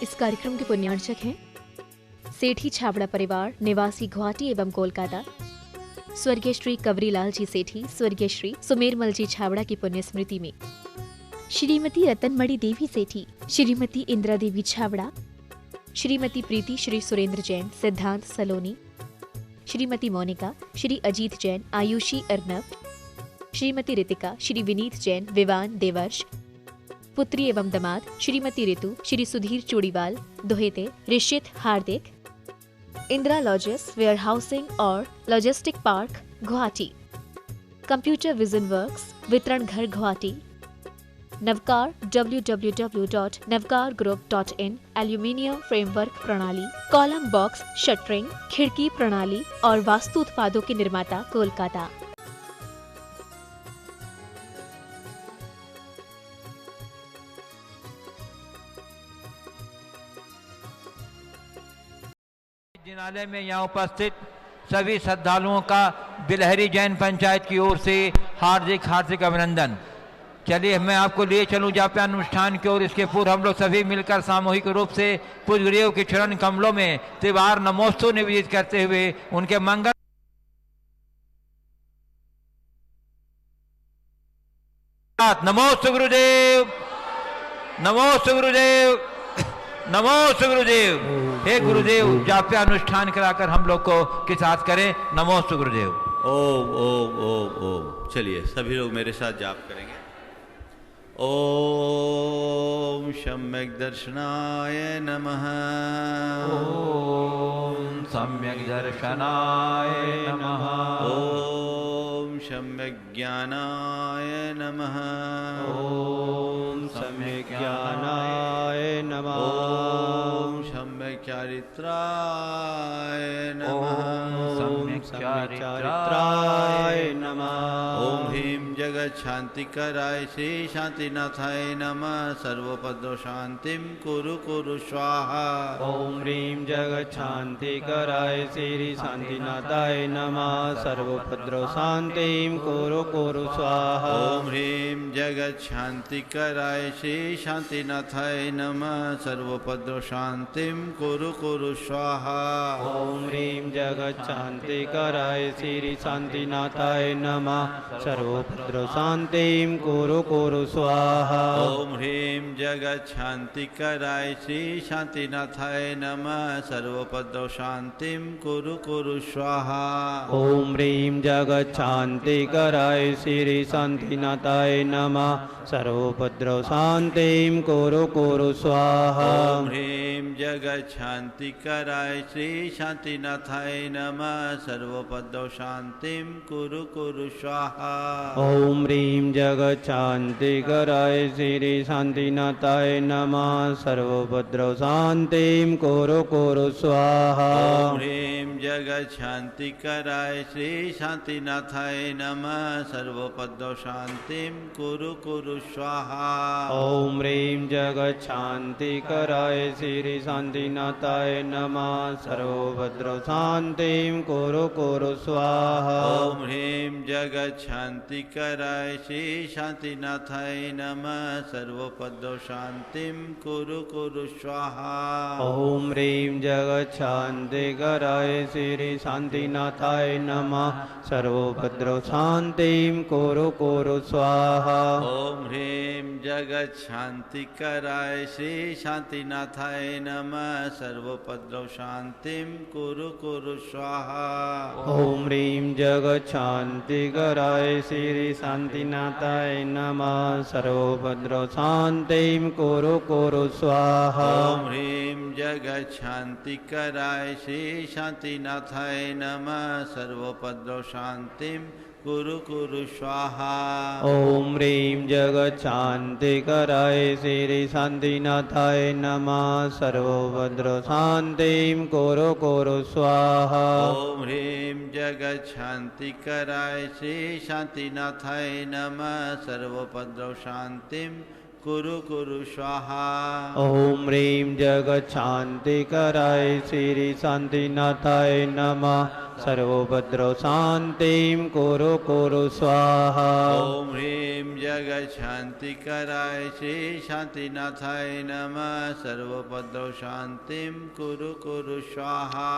इस कार्यक्रम के पुण्यार्चक हैं सेठी छाबड़ा परिवार, निवासी गुवाहाटी एवं कोलकाता। स्वर्गीय श्री कवरीलाल जी सेठी, स्वर्गीय श्री सुमेरमल जी छाबड़ा की पुण्य स्मृति में श्रीमती रतनमणि देवी सेठी, श्रीमती इंदिरा देवी छाबड़ा, श्रीमती प्रीति श्री सुरेंद्र जैन, सिद्धांत सलोनी, श्रीमती मोनिका, श्री अजीत जैन, आयुषी अर्नव, श्रीमती रितिका, श्री विनीत जैन, विवान देवर्ष, पुत्री एवं दमाद श्रीमती ऋतु, श्री सुधीर चूड़ीवाल, दोहेते ऋषित हार्दिक, इंदिरा लॉजिस वेयर हाउसिंग और logistic park Guwahati, computer vision works वितरण घर Guwahati, Navkar www.navkargroup.in, aluminium framework प्रणाली, कॉलम बॉक्स शटरिंग, खिड़की प्रणाली और वास्तु उत्पादों के निर्माता कोलकाता। जिनालय में यहाँ उपस्थित सभी श्रद्धालुओं का बिलहरी जैन पंचायत की ओर से हार्दिक हार्दिक अभिनंदन। चलिए मैं आपको लिए चलूं जापान अनुष्ठान की ओर। इसके पूर्व हम लोग सभी मिलकर सामूहिक रूप से पूज्यदेव के चरण कमलों में त्रिवार नमोस्तु निवेदित करते हुए उनके मंगल नमोस्तु गुरुदेव, नमोस्तु गुरुदेव, नमोस्तु गुरुदेव। हे गुरुदेव जाप्या अनुष्ठान कराकर हम लोग को के साथ करें। नमोस्तु गुरुदेव। ओम ओम ओम ओम। चलिए सभी लोग मेरे साथ जाप करेंगे। ओम सम्यक दर्शनाय नमः। ओम सम्यक दर्शनाय नमः। ओम सम्यक ज्ञानाय नमः। ओम सम्यक ज्ञानाय नमः। ओम सम्यक चारित्राय नमः। सम्यक चारित्राय नमः। ओम ह्रीं जगत शांतिकराय श्री शांतिनाथाय नमः। सर्वोपद्रव शांतिं कुरु कुरु स्वाहा। ओम ह्रीं जगत शांतिकराय श्री शांतिनाथाय नमः। सर्वोपद्रव शांतिं कुरु कुरु स्वाहा। ओम ह्रीं जगत शांतिकराय श्री शांतिनाथाय नमः। सर्वोपद्रव शांतिं कुरु कुरु स्वाहा। ओम ह्रीं जगत शांतिकराय श्री शांतिनाथाय नमः। सर्वोपद्रव शांतिं कुरु कुरु स्वाहा। ओम ह्रीं जगत शांतिकराय श्री शांतिनाथाय नमः। सर्वोपद्रव शांतिं कुरु कुरु स्वाहा। ओम ह्रीं जगत शांतिकराय श्री शांतिनाथाय नमः। सर्वोपद्रव शांतिं कुरु कुरु स्वाहा। ओम ह्रीं जगत शांतिकराय श्री शांतिनाथाय नमः। सर्वोपद्रव शांतिं कुरु कुरु स्वाहा। ओम ह्रीं जगत शांतिकराय श्री शांतिनाथाय नमः। सर्वोपद्रव शांतिं कुरु कुरु स्वाहा। ओम ह्रीं जगत शांतिकराय श्री शांतिनाथाय नमः। सर्वोपद्रव शांतिं कुरु कुरु स्वाहा। ओम ह्रीं जगत शांतिकराय श्री शांतिनाथाय नमः। सर्वोपद्रव शांतिं कुरु कुरु स्वाहा। ओम ह्रीं जगत शांतिकराय श्री शांतिनाथाय नमः। सर्वोपद्रव शांतिं कुरु कुरु स्वाहा। ओम ह्रीं जगत शांतिकराय श्री शांतिनाथाय नमः। सर्वोपद्रव शांतिं कुरु कुरु स्वाहा। ओम ह्रीं जगत शांतिकराय श्री शांतिनाथाय नमः। सर्वोपद्रव शांतिं कुरु कुरु स्वाहा। ओम ह्रीं जगत शांतिकराय श्री शांतिनाथाय नमः। सर्वोपद्रव शांतिं कुरु कुरु स्वाहा। ओम ह्रीं जगत शांतिकराय श्री शांतिनाथाय नमः। सर्वोपद्रव शांतिं कुरु कुरु स्वाहा। ओम ह्रीं जगत शांतिकराय श्री शांतिनाथाय नमः। सर्वोपद्रव शांतिं कुरु कुरु स्वाहा। ओम ह्रीं जगत शांतिकराय श्री शांतिनाथाय नमः। सर्वोपद्रव शांतिं कुरु कुरु स्वाहा। ओम ह्रीं जगत शांतिकराय श्री शांतिनाथाय नमः। सर्वोपद्रव शांतिं कुरु कुरु स्वाहा। ओम ह्रीं जगत शांति कराय श्री शांतिनाथाय नमः सर्वोपद्रव शांतिं कुरु कुरु स्वाहा।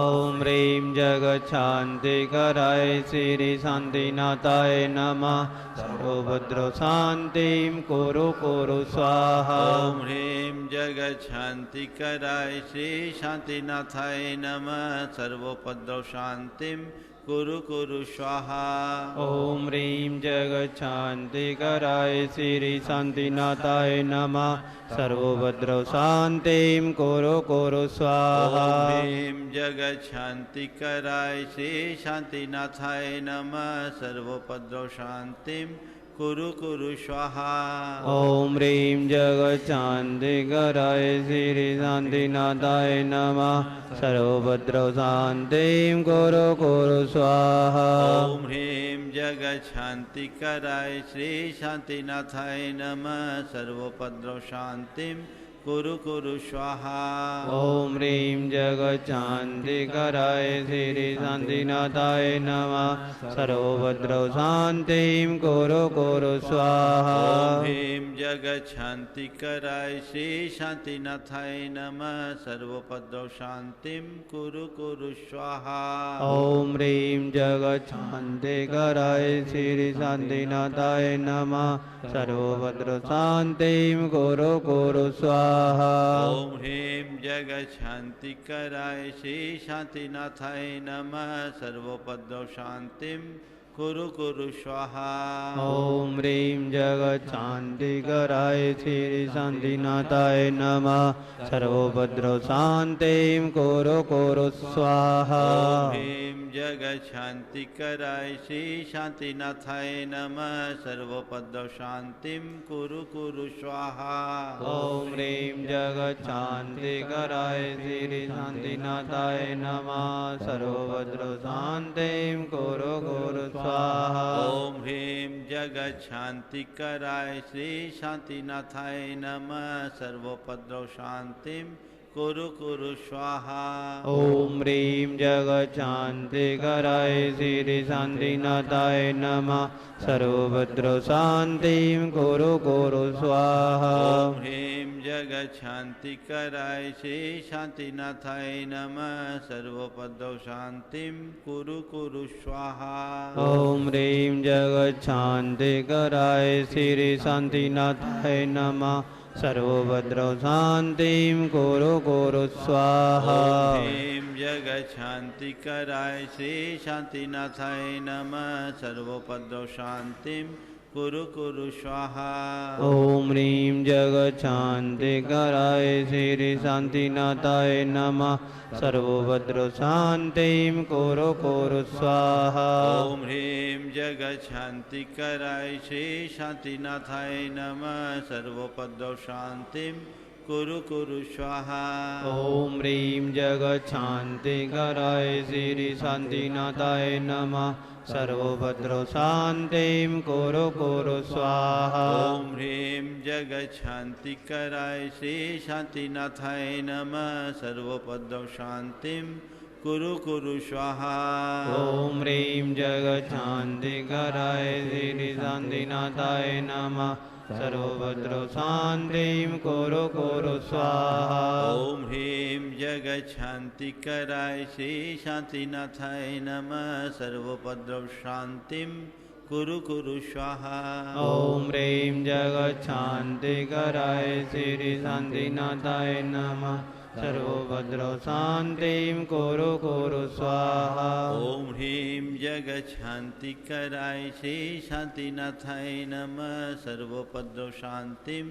ओम ह्रीं जगत शांति कराय श्री शांतिनाथाय नमः सर्वोपद्रव शांतिं कुरु कुरु स्वाहा। ओम ह्रीं जगत शांति कराय श्री शांतिनाथाय नमः सर्वोपद्रव शांतिं कुरु कुरु स्वाहा। ओम ह्रीं जगत शांति कराय श्री शांतिनाथाय नमः सर्वोपद्रव शांतिं कुरु कुरु स्वाहा। ओम ह्रीं जगत शांति कराय श्री शांतिनाथाय नमः सर्वोपद्रव शांतिं कुरु कुरु स्वाहा। ओम ह्रीं जगत शांति कराय श्री शांतिनाथाय नमः सर्वोपद्रव शांतिं कुरु कुरु स्वाहा। ओम ह्रीं जगत शांति कराय श्री शांतिनाथाय नमः सर्वोपद्रव शांतिं कुरु कुरु स्वाहा। ओम ह्रीं जगत शांति कराय श्री शांतिनाथाय नमः सर्वोपद्रव शांतिं कुरु कुरु स्वाहा। ओम ह्रीं जगत शांति कराय श्री शांतिनाथाय नमः सर्वोपद्रव शांतिं कुरु कुरु स्वाहा। ओम ह्रीं जगत शांति कराय श्री शांतिनाथाय नमः सर्वोपद्रव शांतिं कुरु कुरु स्वाहा। ओम ह्रीं जगत शांति कराय श्री शांतिनाथाय नमः सर्वोपद्रव शांतिं कुरु कुरु स्वाहा। ओम ह्रीं जगत शांति कराय श्री शांतिनाथाय नमः सर्वोपद्रव शांतिं कुरु कुरु स्वाहा। ओम ह्रीं जगत शांति कराय श्री शांतिनाथाय नमः सर्वोपद्रव शांतिं कुरु कुरु स्वाहा। ओम ह्रीं जगत शांति कराय श्री शांतिनाथाय नमः सर्वोपद्रव शांतिं कुरु कुरु स्वाहा। ओम ह्रीं जगत शांति कराय श्री शांतिनाथाय नमः सर्वोपद्रव शांतिं कुरु कुरु स्वाहा। ओम ह्रीं जगत शांति कराय श्री शांतिनाथाय नमः सर्वोपद्रव शांतिं कुरु कुरु स्वाहा। ओम ह्रीं जगत शांति कराय श्री शांतिनाथाय नमः सर्वोपद्रव शांतिं कुरु कुरु स्वाहा। ओम ह्रीं जगत शांति कराय श्री शांतिनाथाय नमः सर्वोपद्रव शांतिं कुरु कुरु स्वाहा। ओम ह्रीं जगत शांति कराय श्री शांतिनाथाय नमः सर्वोपद्रव शांतिं कुरु कुरु स्वाहा। ओम ह्रीं जगत शांति कराय श्री शांतिनाथाय नमः सर्वोपद्रव शांतिं कुरु कुरु स्वाहा। ओम ह्रीं जगत शांति कराय श्री शांतिनाथाय नमः सर्वोपद्रव शांतिं कुरु कुरु स्वाहा। ओम ह्रीं जगत शांति कराय श्री शांतिनाथाय नमः सर्वोपद्रव शांतिं कुरु कुरु स्वाहा। ओम ह्रीं जगत शांति कराय श्री शांतिनाथाय नमः सर्वोपद्रव शांतिं कुरु कुरु स्वाहा। ओम ह्रीं जगत शांति कराय श्री शांतिनाथाय नमः सर्वोपद्रव शांतिं कुरु कुरु स्वाहा। ओम ह्रीं जगत शांति कराय श्री शांतिनाथाय नमः सर्वोपद्रव शांतिं कुरु कुरु स्वाहा। ओम ह्रीं जगत शांति कराय श्री शांतिनाथाय नमः सर्वोपद्रव शांतिं कुरु कुरु स्वाहा। ओम ह्रीं जगत शांति कराय श्री शांतिनाथाय नमः सर्वोपद्रव शांतिं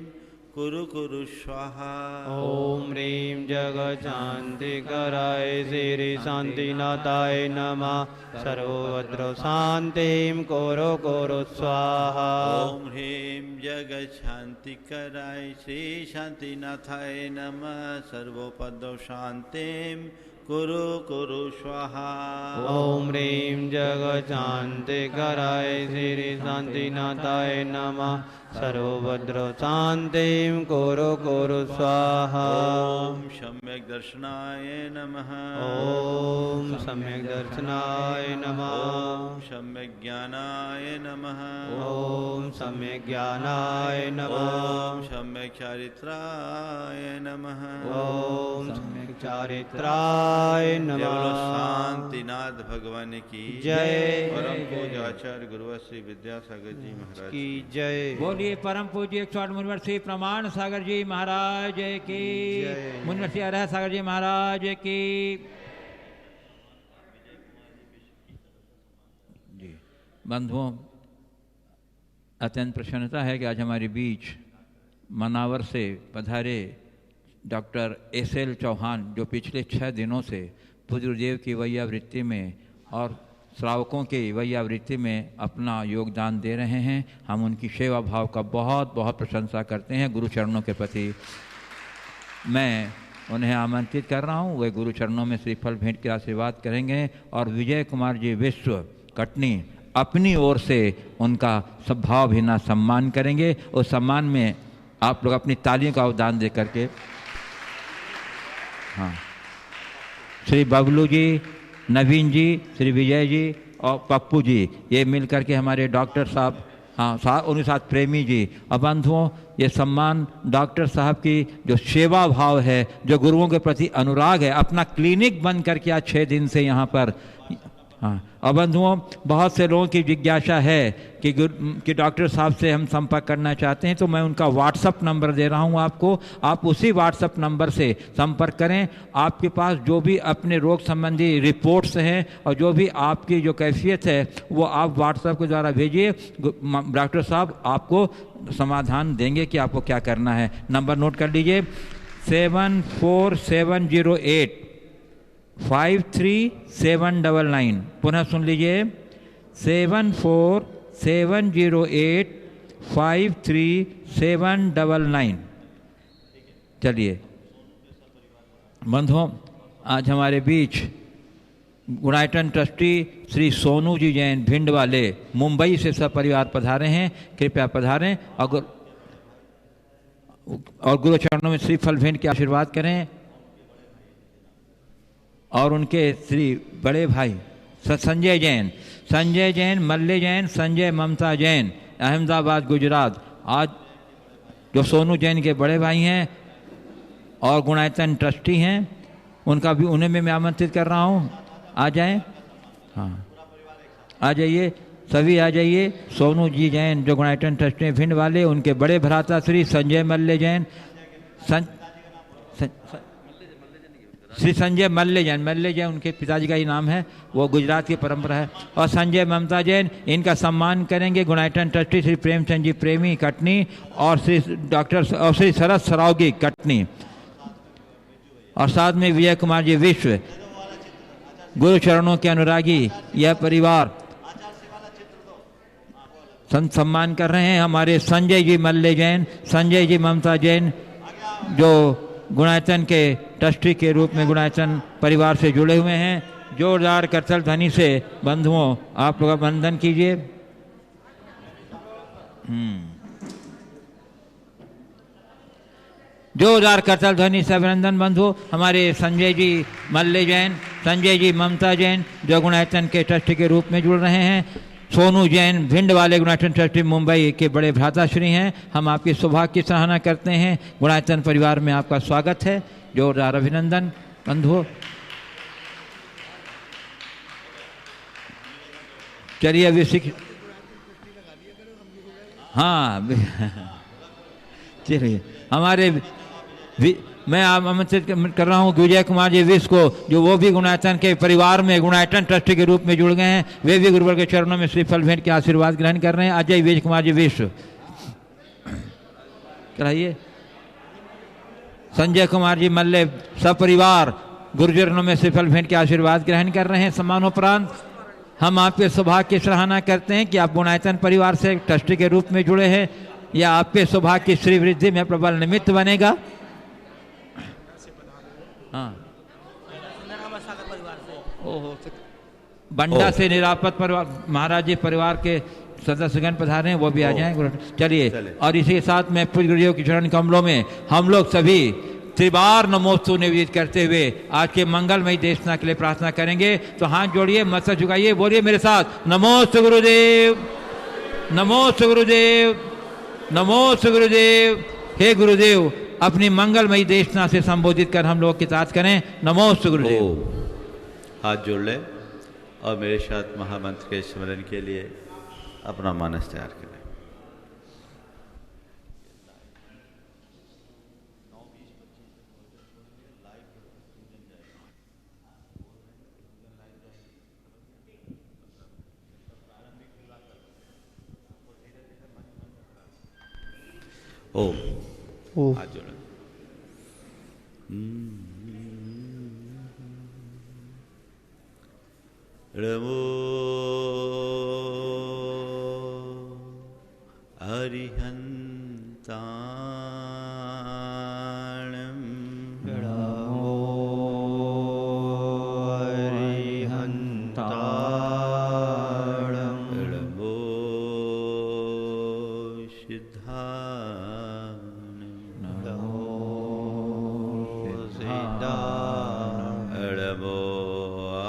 कुरु कुरु स्वाहा। ओम ह्रीं जगत शांति कराय श्री शांतिनाथाय नमः सर्वोपद्रव शांतिं कुरु कुरु स्वाहा। ओम ह्रीं जगत शांति कराय श्री शांतिनाथाय नमः सर्वोपद्रव शांतिं कुरु कुरु स्वाहा। ओम ह्रीं जगशान्तिकराय श्री शान्तिनाथाय नमः। सर्वभद्र शान्तिं कुरु कुरु स्वाहा। ओम सम्यक् दर्शनाय नमः। ओम सम्यक् दर्शनाय नमः। ओम सम्यक् ज्ञानाय नमः। ओम सम्यक् ज्ञानाय नमः। ओम सम्यक् चारित्राय नमः। ओम सम्यक् चारित्राय केवल नमः। शांतिनाथ भगवान की जय। परम पूज्य आचार्य गुरुवर श्री विद्यासागर जी महाराज की जय। बोलिए परम पूज्य 108 मुनिवर श्री प्रमाण सागर जी महाराज की, जय। मुनिवर श्री अरह सागर जी महाराज की। जी बंधुओं, अत्यंत प्रसन्नता है कि आज हमारे बीच मनावर से पधारे डॉक्टर SL चौहान, जो पिछले 6 दिनों से पूज्य गुरुदेव की वैयावृत्ति में और श्रावकों की वैयावृत्ति में अपना योगदान दे रहे हैं। हम उनकी सेवा भाव का बहुत बहुत प्रशंसा करते हैं गुरु चरणों के प्रति। मैं उन्हें आमंत्रित कर रहा हूँ, वे गुरु चरणों में श्रीफल भेंट के आशीर्वाद करेंगे और विजय कुमार जी विश्व कटनी अपनी ओर से उनका सद्भाव भीना सम्मान करेंगे। उस सम्मान में आप लोग अपनी तालियों का अवदान दे करके, हाँ, श्री बबलू जी, नवीन जी, श्री विजय जी और पप्पू जी, ये मिल करके हमारे डॉक्टर साहब, हाँ, उनके साथ प्रेमी जी। और बंधुओं, ये सम्मान डॉक्टर साहब की जो सेवा भाव है, जो गुरुओं के प्रति अनुराग है, अपना क्लिनिक बंद करके आज 6 दिन से यहाँ पर, हाँ। और बंधुओं, बहुत से लोगों की जिज्ञासा है कि डॉक्टर साहब से हम संपर्क करना चाहते हैं, तो मैं उनका व्हाट्सअप नंबर दे रहा हूं आपको। आप उसी व्हाट्सअप नंबर से संपर्क करें। आपके पास जो भी अपने रोग संबंधी रिपोर्ट्स हैं और जो भी आपकी जो कैफियत है वो आप व्हाट्सएप के द्वारा भेजिए। डॉक्टर साहब आपको समाधान देंगे कि आपको क्या करना है। नंबर नोट कर लीजिए, 74708-53799। पुनः सुन लीजिए, 74708-53799। चलिए बंधुओं, आज हमारे बीच गुणायतन ट्रस्टी श्री सोनू जी जैन भिंड वाले मुंबई से सपरिवार पधारे हैं। कृपया पधारें और गुरु चरणों में श्रीफल भेंट के आशीर्वाद करें। और उनके श्री बड़े भाई संजय जैन, मल्ले जैन, संजय ममता जैन, अहमदाबाद गुजरात, आज जो सोनू जैन के बड़े भाई हैं और गुणायतन ट्रस्टी हैं, उनका भी उन्हें मैं आमंत्रित कर रहा हूँ। आ जाएं, हाँ, आ जाइए, सभी आ जाइए। सोनू जी जैन जो गुणायतन ट्रस्टी भिंड वाले, उनके बड़े भ्राता श्री संजय मल्ले जैन, श्री संजय मल्ले जैन उनके पिताजी का ही नाम है, वो गुजरात की परंपरा है। और संजय ममता जैन, इनका सम्मान करेंगे गुणायतन ट्रस्टी श्री प्रेमचंद जी प्रेमी कटनी और श्री डॉक्टर और श्री शरद सरावगी कटनी। और साथ में विजय कुमार जी विश्व, गुरु चरणों के अनुरागी, यह परिवार सम्मान कर रहे हैं। हमारे संजय जी मल्ले जैन, संजय जी ममता जैन, जो गुणायतन के ट्रस्टी के रूप में गुणायतन परिवार से जुड़े हुए हैं। जोरदार करतल ध्वनि से बंधुओं आप लोग वंदन कीजिए। जोरदार करतल ध्वनि से अभिनंदन बंधु। हमारे संजय जी मल्ले जैन, संजय जी ममता जैन जो गुणायतन के ट्रस्टी के रूप में जुड़ रहे हैं। सोनू जैन भिंड वाले गुणायतन ट्रस्टी मुंबई के बड़े भ्राताश्री हैं। हम आपकी सौभाग्य की सराहना करते हैं। गुणायतन परिवार में आपका स्वागत है। जोरदार अभिनंदन बंधुओं। चलिए अभी हाँ चलिए हमारे मैं आमंत्रित कर रहा हूँ विजय कुमार जी विश्व को, जो वो भी गुणायतन के परिवार में गुणायतन ट्रस्टी के रूप में जुड़ गए हैं। वे भी गुरुवर के चरणों में श्रीफल भेंट के आशीर्वाद ग्रहण कर रहे हैं। अजय विजय कुमार जी विश्व कराइए। संजय कुमार जी मल्ले सपरिवार गुरुचरणों में श्रीफल भेंट के आशीर्वाद ग्रहण कर रहे हैं। सम्मानोपरांत हम आपके सौभाग्य की सराहना करते हैं कि आप गुणायतन परिवार से ट्रस्टी के रूप में जुड़े हैं। यह आपके सौभाग्य की श्री वृद्धि में प्रबल निमित्त बनेगा। हाँ बंडा से निरापद परिवार महाराज जी परिवार के सदस्यगण पधारे हैं, वो भी आ जाएं। चलिए, और इसी के साथ में पूज्य गुरुदेव के चरण कमलों में हम लोग सभी त्रिबार नमोस्तु निवेदित करते हुए आज के मंगलमयी देशना के लिए प्रार्थना करेंगे। तो हाथ जोड़िए, मस्तक झुकाइए, बोलिए मेरे साथ, नमोस्तु गुरुदेव, नमोस्तु गुरुदेव, नमोस्तु गुरुदेव। हे गुरुदेव, अपनी मंगलमयी देशना से संबोधित कर हम लोग के साथ करें, नमोस्तु गुरुदेव। हाथ जोड़ लें और मेरे साथ महामंत्र के स्मरण के लिए अपना मानस तैयार करें। ओम। हाथ जोड़ें। नमो अरिहन्ताणं, नमो अरिहन्ताणं, नमो सिद्धाणं, नमो सिद्धाणं, नमो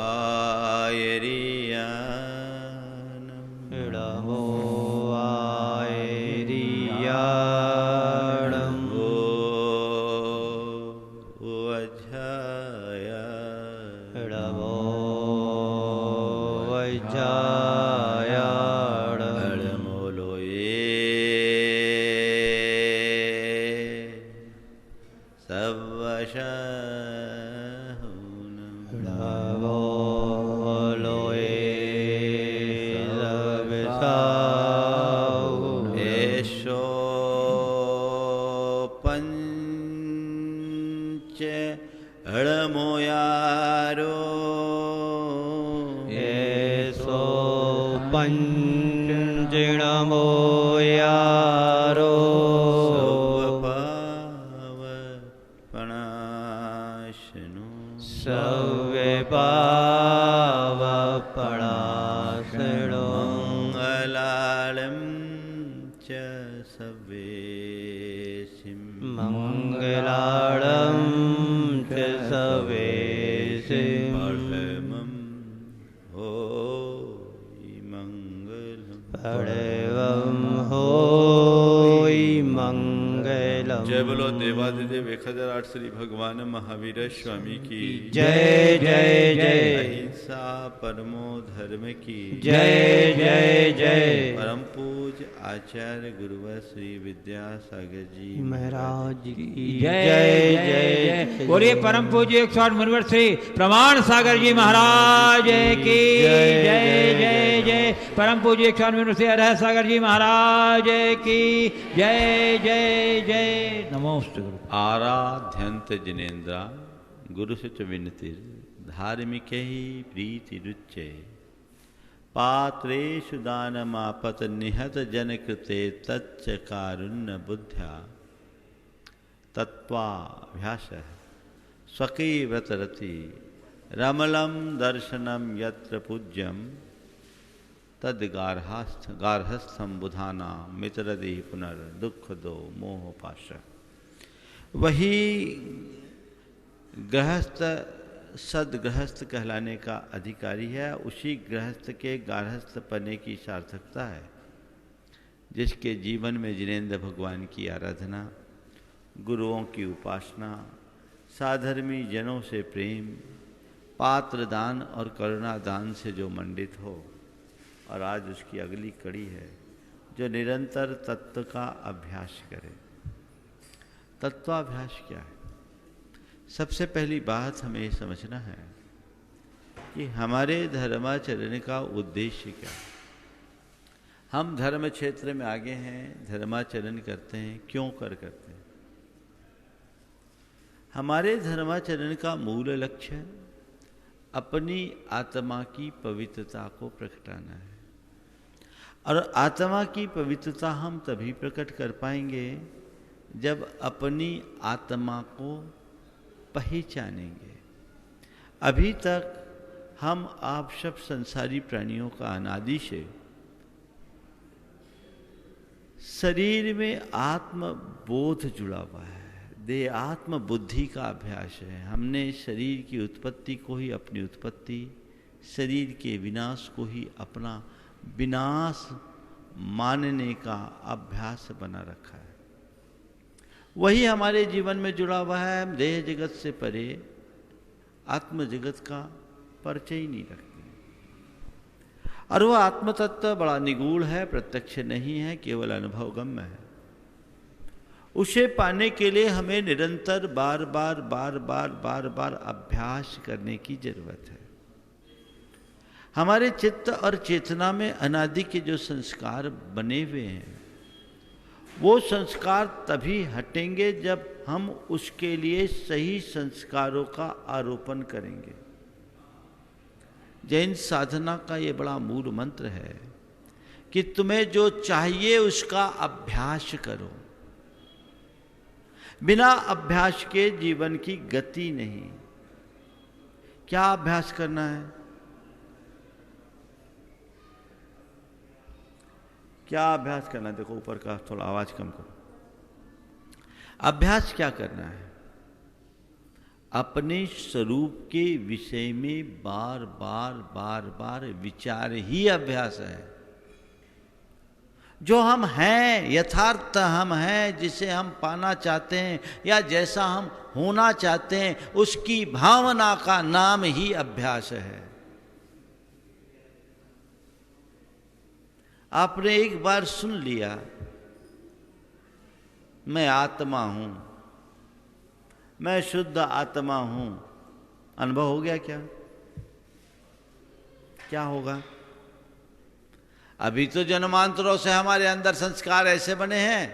आयर्याणं, नमो आयर्याणं, नमो वज्रायाणं, नमो वज्रायाणं, नमो लोये सवशाहुनं, नमो लोये सविसाहुनं, एषो पञ्च हळमोयारो, येषो पञ्चणमो यारो, सर्वपावपणाशनो, सव्ये पावपणाशनो, मङ्गलालं च सवेशिं, मङ्गलाळं च सवेशिं, परमं होयि मङ्गलम्, परमं होयि मङ्गलम्। जय बोलो देवादिदेव 1008 श्री भगवान महावीर स्वामी की जय जय जय, अहिंसा परमो धर्म की जय जय जय, परम पूज आचार्य गुरुवर श्री विद्यासागर जी महाराज की जय जय जय। बोलिए परम पूज्य 108 मुनिवर श्री प्रमाण सागर जी महाराज की जय जय जय। परम पूज्य 108 मुनिवर श्री अरह सागर जी महाराज की जय जय जय। नमोस्तु गुरु। आराध्यंत जिनेन्द्रा गुरुसुच विनतिर धार्मिक ही प्रीति रुच्चे, पात्रेषु दानमापत निहत जनकृते तच्च कारुण्य बुद्ध्या, तत्त्वाभ्यास स्वकी व्रतरति रमलम दर्शनम यत्र पूज्यम तद गार्हस्थम बुधाना मित्रदेह पुनर्दुख दो मोह पाश। वही गृहस्थ सदगृहस्थ कहलाने का अधिकारी है, उसी गृहस्थ के गार्हस्थ पने की सार्थकता है जिसके जीवन में जिनेंद्र भगवान की आराधना, गुरुओं की उपासना, साधर्मी जनों से प्रेम, पात्र दान और करुणा दान से जो मंडित हो। और आज उसकी अगली कड़ी है जो निरंतर तत्व का अभ्यास करे। तत्वाभ्यास क्या है? सबसे पहली बात हमें ये समझना है कि हमारे धर्माचरण का उद्देश्य क्या है। हम धर्म क्षेत्र में आगे हैं, धर्माचरण करते हैं, क्यों करते हैं? हमारे धर्माचरण का मूल लक्ष्य अपनी आत्मा की पवित्रता को प्रकटाना है। और आत्मा की पवित्रता हम तभी प्रकट कर पाएंगे जब अपनी आत्मा को पहचानेंगे। अभी तक हम आप सब संसारी प्राणियों का अनादि से शरीर में आत्मबोध जुड़ा हुआ है, देह आत्म बुद्धि का अभ्यास है। हमने शरीर की उत्पत्ति को ही अपनी उत्पत्ति, शरीर के विनाश को ही अपना विनाश मानने का अभ्यास बना रखा है। वही हमारे जीवन में जुड़ा हुआ है। हम देह जगत से परे आत्म जगत का परिचय ही नहीं रखते। और वह आत्म तत्व बड़ा निगूढ़ है, प्रत्यक्ष नहीं है, केवल अनुभवगम्य है। उसे पाने के लिए हमें निरंतर बार बार अभ्यास करने की जरूरत है। हमारे चित्त और चेतना में अनादि के जो संस्कार बने हुए हैं, वो संस्कार तभी हटेंगे जब हम उसके लिए सही संस्कारों का आरोपण करेंगे। जैन साधना का ये बड़ा मूल मंत्र है कि तुम्हें जो चाहिए उसका अभ्यास करो। बिना अभ्यास के जीवन की गति नहीं। क्या अभ्यास करना है? क्या अभ्यास करना है? देखो ऊपर का थोड़ा आवाज कम करो। अभ्यास क्या करना है? अपने स्वरूप के विषय में बार बार विचार ही अभ्यास है। जो हम हैं, यथार्थ हम हैं, जिसे हम पाना चाहते हैं या जैसा हम होना चाहते हैं, उसकी भावना का नाम ही अभ्यास है। आपने एक बार सुन लिया, मैं आत्मा हूं, मैं शुद्ध आत्मा हूं, अनुभव हो गया क्या? क्या होगा? अभी तो जन्मांतरों से हमारे अंदर संस्कार ऐसे बने हैं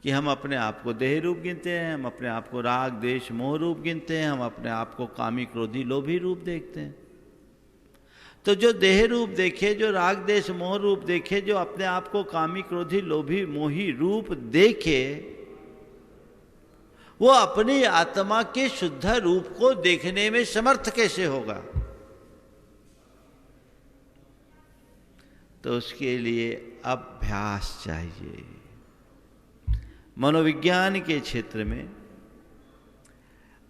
कि हम अपने आप को देह रूप गिनते हैं, हम अपने आप को राग द्वेष मोह रूप गिनते हैं, हम अपने आप को कामी क्रोधी लोभी रूप देखते हैं। तो जो देह रूप देखे, जो राग द्वेष मोह रूप देखे, जो अपने आप को कामी क्रोधी लोभी मोही रूप देखे, वो अपनी आत्मा के शुद्ध रूप को देखने में समर्थ कैसे होगा? तो उसके लिए अभ्यास चाहिए। मनोविज्ञान के क्षेत्र में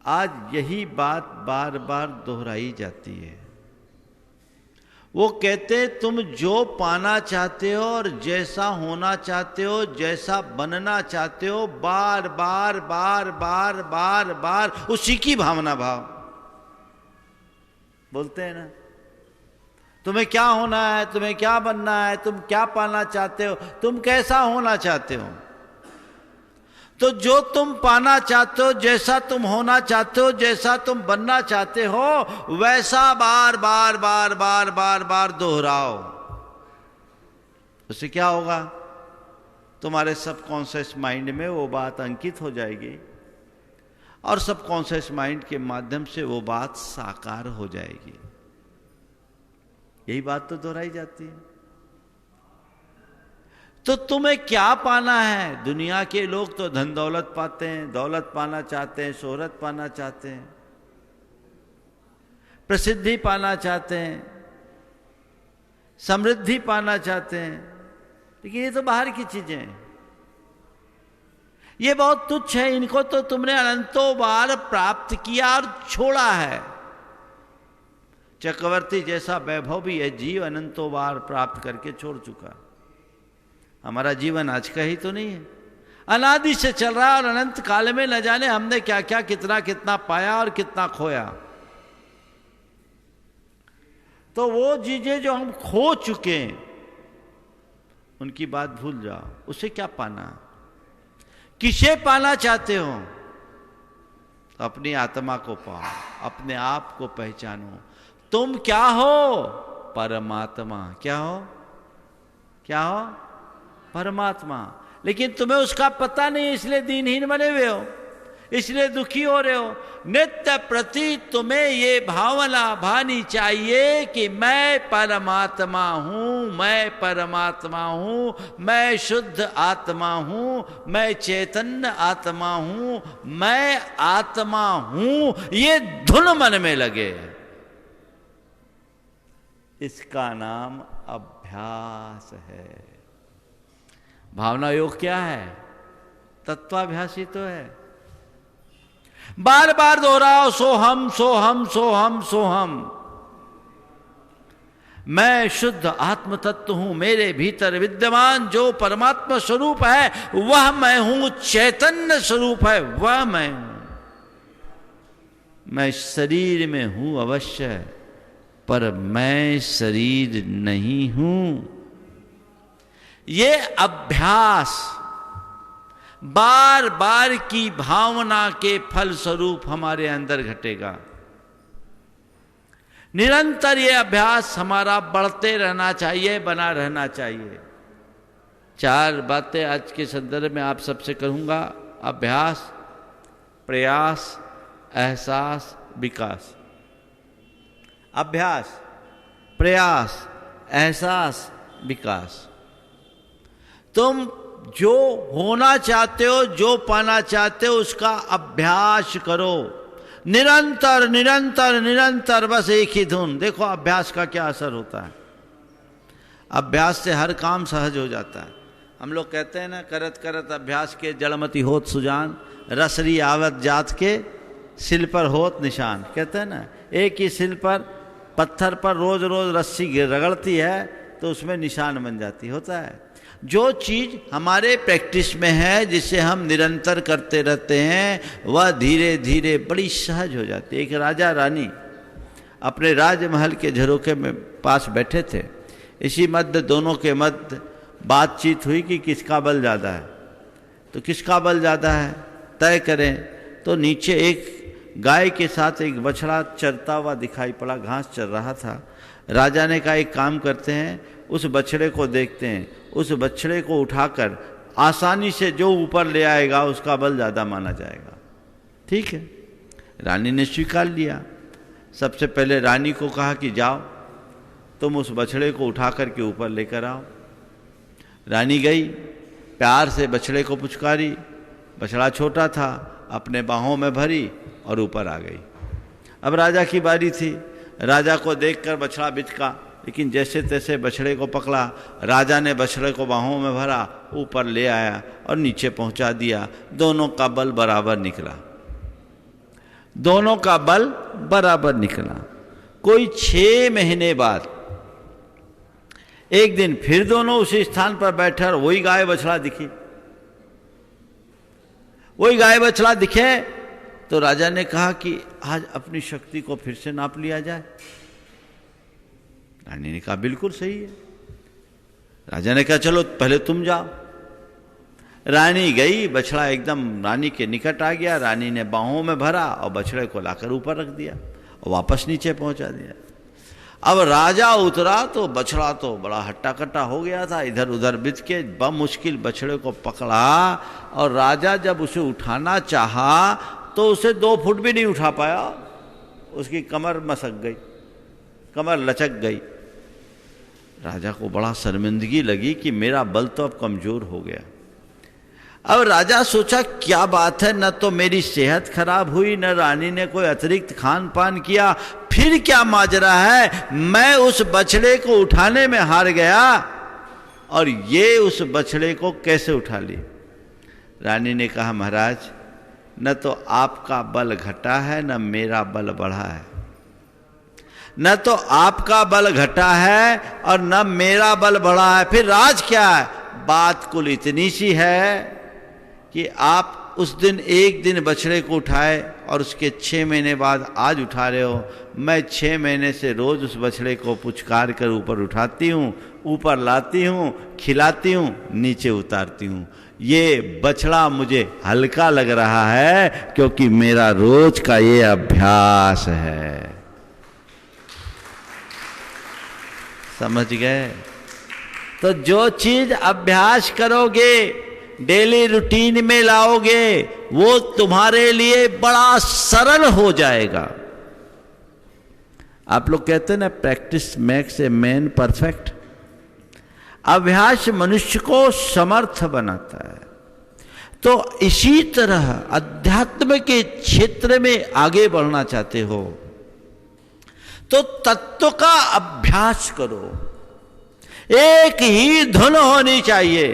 आज यही बात बार बार दोहराई जाती है। वो कहते हैं तुम जो पाना चाहते हो और जैसा होना चाहते हो, जैसा बनना चाहते हो, बार बार उसी की भावना भाव। बोलते हैं ना, तुम्हें क्या होना है, तुम्हें क्या बनना है, तुम क्या पाना चाहते हो, तुम कैसा होना चाहते हो। तो जो तुम पाना चाहते हो, जैसा तुम होना चाहते हो, जैसा तुम बनना चाहते हो, वैसा बार बार दोहराओ। उससे क्या होगा? तुम्हारे सबकॉन्शियस माइंड में वो बात अंकित हो जाएगी और सबकॉन्शियस माइंड के माध्यम से वो बात साकार हो जाएगी। यही बात तो दोहराई जाती है। तो तुम्हें क्या पाना है? दुनिया के लोग तो धन दौलत पाते हैं, दौलत पाना चाहते हैं, शोहरत पाना चाहते हैं, प्रसिद्धि पाना चाहते हैं, समृद्धि पाना चाहते हैं। लेकिन ये तो बाहर की चीजें हैं, ये बहुत तुच्छ है। इनको तो तुमने अनंतों बार प्राप्त किया और छोड़ा है। चक्रवर्ती जैसा वैभव भी है जीव अनंतों बार प्राप्त करके छोड़ चुका। हमारा जीवन आज का ही तो नहीं है, अनादि से चल रहा है और अनंत काल में न जाने हमने क्या क्या कितना कितना पाया और कितना खोया। तो वो चीजें जो हम खो चुके हैं उनकी बात भूल जाओ। उसे क्या पाना? किसे पाना चाहते हो? अपनी आत्मा को पाओ, अपने आप को पहचानो। तुम क्या हो? परमात्मा। क्या हो? क्या हो? परमात्मा। लेकिन तुम्हें उसका पता नहीं, इसलिए दीनहीन बने हुए हो, इसलिए दुखी हो रहे हो। नित्य प्रति तुम्हें ये भावना भानी चाहिए कि मैं परमात्मा हूं, मैं परमात्मा हूं, मैं शुद्ध आत्मा हूं, मैं चैतन्य आत्मा हूं, मैं आत्मा हूं। ये धुन मन में लगे। इसका नाम अभ्यास है। भावना योग क्या है? तत्वाभ्यास ही तो है। बार बार दोहराओ, सोहम सोहम सोहम सोहम। मैं शुद्ध आत्म तत्व हूं, मेरे भीतर विद्यमान जो परमात्मा स्वरूप है वह मैं हूं, चैतन्य स्वरूप है वह मैं हूं। मैं शरीर में हूं अवश्य, पर मैं शरीर नहीं हूं। ये अभ्यास बार बार की भावना के फल स्वरूप हमारे अंदर घटेगा। निरंतर ये अभ्यास हमारा बढ़ते रहना चाहिए, बना रहना चाहिए। 4 बातें आज के संदर्भ में आप सबसे कहूंगा। अभ्यास, प्रयास, एहसास, विकास। अभ्यास, प्रयास, एहसास, विकास। तुम जो होना चाहते हो, जो पाना चाहते हो, उसका अभ्यास करो निरंतर निरंतर निरंतर, बस एक ही धुन। देखो अभ्यास का क्या असर होता है। अभ्यास से हर काम सहज हो जाता है। हम लोग कहते हैं ना, करत करत अभ्यास के जड़मति होत सुजान, रसरी आवत जात के सिल पर होत निशान। कहते हैं ना, एक ही सिल पर, पत्थर पर रोज रोज रस्सी रगड़ती है तो उसमें निशान बन जाती होता है। जो चीज़ हमारे प्रैक्टिस में है, जिसे हम निरंतर करते रहते हैं, वह धीरे धीरे बड़ी सहज हो जाती है। एक राजा रानी अपने राजमहल के झरोखे में पास बैठे थे। इसी मध्य दोनों के मध्य बातचीत हुई कि किसका बल ज़्यादा है। तो किसका बल ज़्यादा है तय करें। तो नीचे एक गाय के साथ एक बछड़ा चरता हुआ दिखाई पड़ा, घास चर रहा था। राजा ने कहा, एक काम करते हैं, उस बछड़े को देखते हैं, उस बछड़े को उठाकर आसानी से जो ऊपर ले आएगा उसका बल ज़्यादा माना जाएगा। ठीक है, रानी ने स्वीकार लिया। सबसे पहले रानी को कहा कि जाओ तुम उस बछड़े को उठा कर के ऊपर लेकर आओ। रानी गई, प्यार से बछड़े को पुचकारी। बछड़ा छोटा था, अपने बाहों में भरी और ऊपर आ गई। अब राजा की बारी थी। राजा को देखकर बछड़ा बिचका, लेकिन जैसे तैसे बछड़े को पकड़ा। राजा ने बछड़े को बाहों में भरा, ऊपर ले आया और नीचे पहुंचा दिया। दोनों का बल बराबर निकला। दोनों का बल बराबर निकला। कोई 6 महीने बाद एक दिन फिर दोनों उसी स्थान पर बैठे और वही गाय बछड़ा दिखी। वही गाय बछड़ा दिखे तो राजा ने कहा कि आज अपनी शक्ति को फिर से नाप लिया जाए। रानी ने कहा बिल्कुल सही है। राजा ने कहा चलो पहले तुम जाओ। रानी गई, बछड़ा एकदम रानी के निकट आ गया। रानी ने बाहों में भरा और बछड़े को लाकर ऊपर रख दिया और वापस नीचे पहुंचा दिया। अब राजा उतरा तो बछड़ा तो बड़ा हट्टा कट्टा हो गया था, इधर उधर बिच के बमुश्किल बछड़े को पकड़ा। और राजा जब उसे उठाना चाहा तो उसे 2 फुट भी नहीं उठा पाया। उसकी कमर मसक गई, कमर लचक गई। राजा को बड़ा शर्मिंदगी लगी कि मेरा बल तो अब कमजोर हो गया। अब राजा सोचा क्या बात है, न तो मेरी सेहत खराब हुई, न रानी ने कोई अतिरिक्त खान पान किया, फिर क्या माजरा है। मैं उस बछड़े को उठाने में हार गया और ये उस बछड़े को कैसे उठा ली। रानी ने कहा महाराज, न तो आपका बल घटा है न मेरा बल बढ़ा है। न तो आपका बल घटा है और न मेरा बल बढ़ा है, फिर राज क्या है। बात कुल इतनी सी है कि आप उस दिन एक दिन बछड़े को उठाए और उसके 6 महीने बाद आज उठा रहे हो। मैं 6 महीने से रोज उस बछड़े को पुचकार कर ऊपर उठाती हूँ, ऊपर लाती हूँ, खिलाती हूँ, नीचे उतारती हूँ। ये बछड़ा मुझे हल्का लग रहा है क्योंकि मेरा रोज का ये अभ्यास है। समझ गए? तो जो चीज अभ्यास करोगे, डेली रूटीन में लाओगे, वो तुम्हारे लिए बड़ा सरल हो जाएगा। आप लोग कहते हैं ना, practice makes a man perfect. अभ्यास मनुष्य को समर्थ बनाता है। तो इसी तरह अध्यात्म के क्षेत्र में आगे बढ़ना चाहते हो तो तत्व का अभ्यास करो। एक ही धुन होनी चाहिए।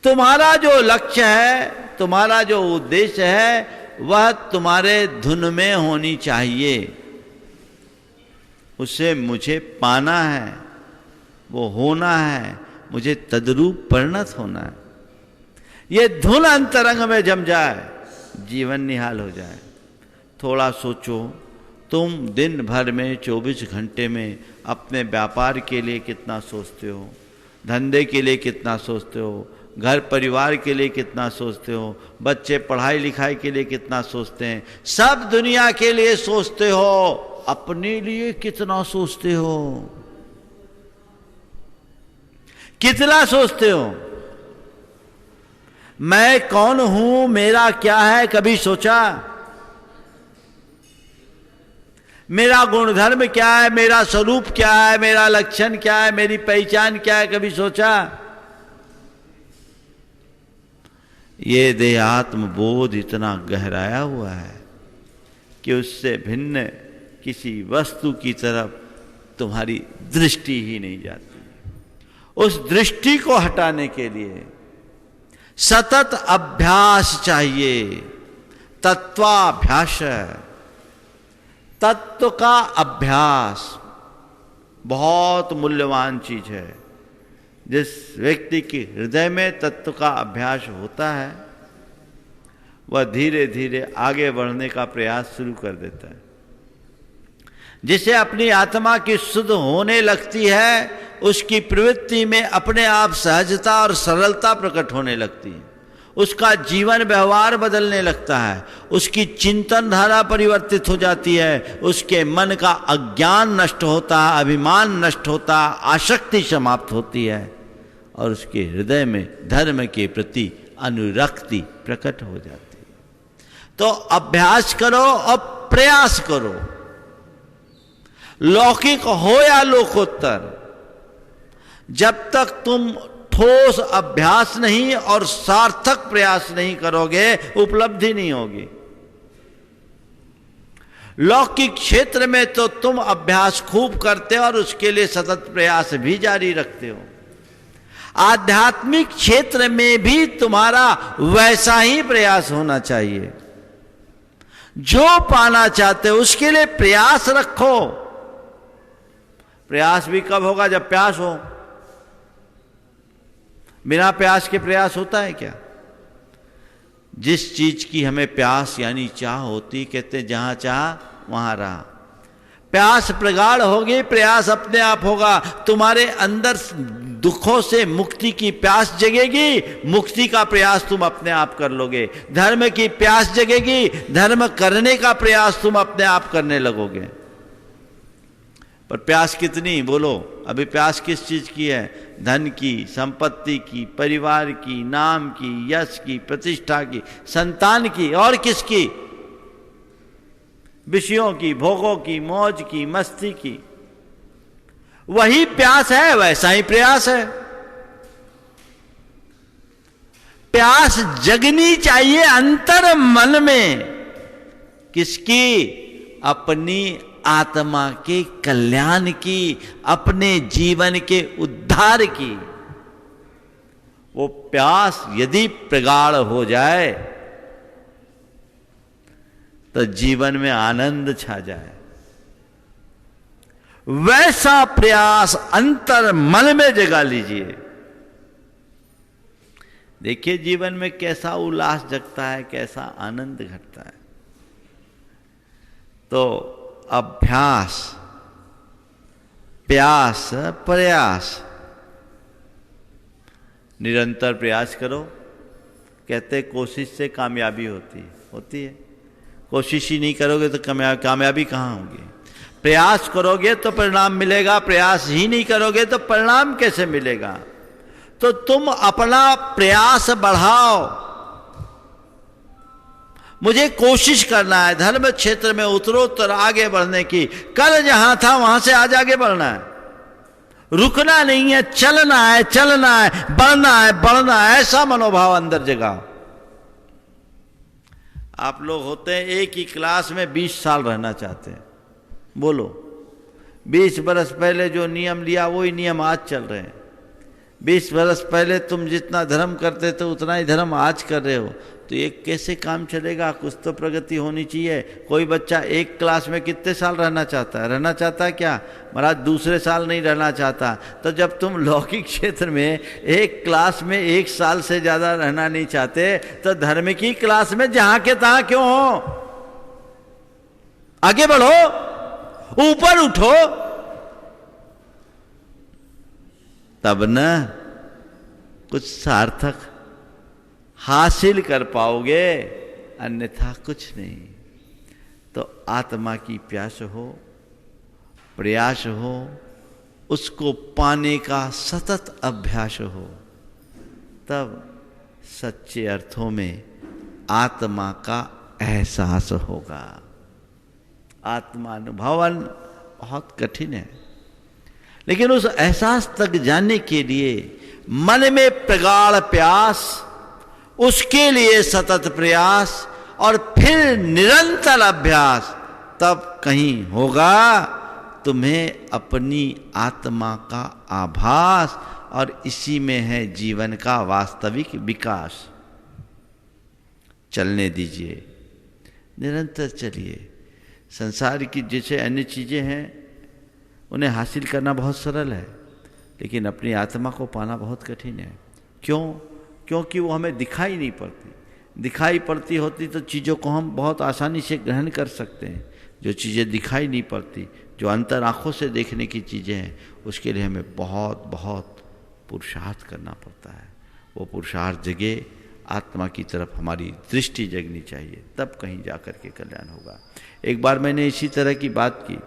तुम्हारा जो लक्ष्य है, तुम्हारा जो उद्देश्य है, वह तुम्हारे धुन में होनी चाहिए। उसे मुझे पाना है, वो होना है, मुझे तद्रूप परिणत होना है। ये धुन अंतरंग में जम जाए, जीवन निहाल हो जाए। थोड़ा सोचो, तुम दिन भर में 24 घंटे में अपने व्यापार के लिए कितना सोचते हो, धंधे के लिए कितना सोचते हो, घर परिवार के लिए कितना सोचते हो, बच्चे पढ़ाई लिखाई के लिए कितना सोचते हैं, सब दुनिया के लिए सोचते हो, अपने लिए कितना सोचते हो, कितना सोचते हो? मैं कौन हूं, मेरा क्या है, कभी सोचा? मेरा गुणधर्म क्या है, मेरा स्वरूप क्या है, मेरा लक्षण क्या है, मेरी पहचान क्या है, कभी सोचा? ये देहात्म बोध इतना गहराया हुआ है कि उससे भिन्न किसी वस्तु की तरफ तुम्हारी दृष्टि ही नहीं जाती। उस दृष्टि को हटाने के लिए सतत अभ्यास चाहिए, तत्वाभ्यास। तत्व का अभ्यास बहुत मूल्यवान चीज है। जिस व्यक्ति के हृदय में तत्व का अभ्यास होता है, वह धीरे धीरे आगे बढ़ने का प्रयास शुरू कर देता है। जिसे अपनी आत्मा की शुद्ध होने लगती है, उसकी प्रवृत्ति में अपने आप सहजता और सरलता प्रकट होने लगती है। उसका जीवन व्यवहार बदलने लगता है, उसकी चिंतन धारा परिवर्तित हो जाती है, उसके मन का अज्ञान नष्ट होता है, अभिमान नष्ट होता है, आसक्ति समाप्त होती है और उसके हृदय में धर्म के प्रति अनुरक्ति प्रकट हो जाती है। तो अभ्यास करो और प्रयास करो, लौकिक हो या लोकोत्तर। जब तक तुम ठोस अभ्यास नहीं और सार्थक प्रयास नहीं करोगे, उपलब्धि नहीं होगी। लौकिक क्षेत्र में तो तुम अभ्यास खूब करते हो और उसके लिए सतत प्रयास भी जारी रखते हो। आध्यात्मिक क्षेत्र में भी तुम्हारा वैसा ही प्रयास होना चाहिए। जो पाना चाहते हो उसके लिए प्रयास रखो। प्रयास भी कब होगा? जब प्यास हो। बिना प्यास के प्रयास होता है क्या? जिस चीज की हमें प्यास यानी चाह होती, कहते जहां चाह वहां रहा। प्यास प्रगाढ़ होगी, प्रयास अपने आप होगा। तुम्हारे अंदर दुखों से मुक्ति की प्यास जगेगी, मुक्ति का प्रयास तुम अपने आप कर लोगे। धर्म की प्यास जगेगी, धर्म करने का प्रयास तुम अपने आप करने लगोगे। पर प्यास कितनी? बोलो, अभी प्यास किस चीज की है? धन की, संपत्ति की, परिवार की, नाम की, यश की, प्रतिष्ठा की, संतान की, और किसकी? विषयों की, भोगों की, मौज की, मस्ती की। वही प्यास है, वैसा ही प्रयास है। प्यास जगनी चाहिए अंतर मन में। किसकी? अपनी आत्मा के कल्याण की, अपने जीवन के उद्धार की। वो प्यास यदि प्रगाढ़ हो जाए तो जीवन में आनंद छा जाए। वैसा प्रयास अंतर मन में जगा लीजिए। देखिए जीवन में कैसा उल्लास जगता है, कैसा आनंद घटता है। तो अभ्यास, प्यास, प्रयास, निरंतर प्रयास करो। कहते कोशिश से कामयाबी होती है। कोशिश ही नहीं करोगे तो कामयाबी कहाँ होगी? प्रयास करोगे तो परिणाम मिलेगा, प्रयास ही नहीं करोगे तो परिणाम कैसे मिलेगा? तो तुम अपना प्रयास बढ़ाओ। मुझे कोशिश करना है धर्म क्षेत्र में उत्तरोत्तर आगे बढ़ने की। कल जहां था वहां से आज आगे बढ़ना है, रुकना नहीं है, चलना है, बढ़ना है। ऐसा मनोभाव अंदर जगाओ। आप लोग होते हैं एक ही क्लास में 20 साल रहना चाहते हैं, बोलो, 20 बरस पहले जो नियम लिया वही नियम आज चल रहे हैं। 20 बरस पहले तुम जितना धर्म करते थे उतना ही धर्म आज कर रहे हो, तो ये कैसे काम चलेगा? कुछ तो प्रगति होनी चाहिए। कोई बच्चा एक क्लास में कितने साल रहना चाहता है? रहना चाहता है क्या? महाराज दूसरे साल नहीं रहना चाहता। तो जब तुम लौकिक क्षेत्र में एक क्लास में 1 साल से ज़्यादा रहना नहीं चाहते, तो धर्म की क्लास में जहाँ के तहाँ क्यों हो? आगे बढ़ो, ऊपर उठो, तब न कुछ सार्थक हासिल कर पाओगे, अन्यथा कुछ नहीं। तो आत्मा की प्यास हो, प्रयास हो, उसको पाने का सतत अभ्यास हो, तब सच्चे अर्थों में आत्मा का एहसास होगा। आत्मानुभवन बहुत कठिन है, लेकिन उस एहसास तक जाने के लिए मन में प्रगाढ़ प्यास, उसके लिए सतत प्रयास और फिर निरंतर अभ्यास, तब कहीं होगा तुम्हें अपनी आत्मा का आभास, और इसी में है जीवन का वास्तविक विकास। चलने दीजिए, निरंतर चलिए। संसार की जैसे अन्य चीज़ें हैं उन्हें हासिल करना बहुत सरल है, लेकिन अपनी आत्मा को पाना बहुत कठिन है। क्यों? क्योंकि वो हमें दिखाई नहीं पड़ती। दिखाई पड़ती होती तो चीज़ों को हम बहुत आसानी से ग्रहण कर सकते हैं। जो चीज़ें दिखाई नहीं पड़ती, जो अंतर आँखों से देखने की चीज़ें हैं, उसके लिए हमें बहुत बहुत पुरुषार्थ करना पड़ता है। वो पुरुषार्थ जगे, आत्मा की तरफ हमारी दृष्टि जगनी चाहिए, तब कहीं जा कर के कल्याण होगा। एक बार मैंने इसी तरह की बात की।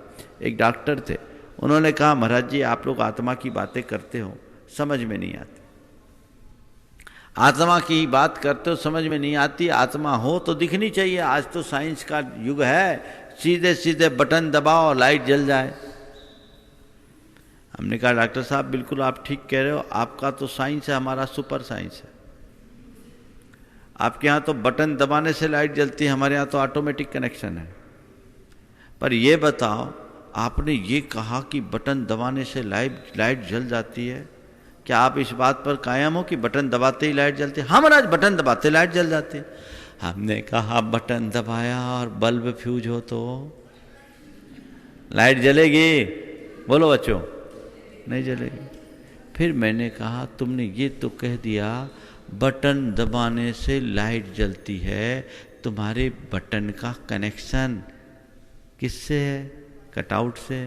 एक डॉक्टर थे, उन्होंने कहा, महाराज जी आप लोग आत्मा की बातें करते हो, समझ में नहीं आती। आत्मा की बात करते हो, समझ में नहीं आती। आत्मा हो तो दिखनी चाहिए। आज तो साइंस का युग है, सीधे सीधे बटन दबाओ और लाइट जल जाए। हमने कहा डॉक्टर साहब बिल्कुल आप ठीक कह रहे हो, आपका तो साइंस है, हमारा सुपर साइंस है। आपके यहाँ तो बटन दबाने से लाइट जलती है, हमारे यहाँ तो ऑटोमेटिक कनेक्शन है। पर ये बताओ, आपने ये कहा कि बटन दबाने से लाइट जल जाती है, क्या आप इस बात पर कायम हो कि बटन दबाते ही लाइट जलती है? हाँ महाराज, बटन दबाते लाइट जल जाती है। हमने कहा बटन दबाया और बल्ब फ्यूज हो तो लाइट जलेगी? बोलो बच्चों, नहीं जलेगी। फिर मैंने कहा तुमने ये तो कह दिया बटन दबाने से लाइट जलती है, तुम्हारे बटन का कनेक्शन किससे है? कटआउट से।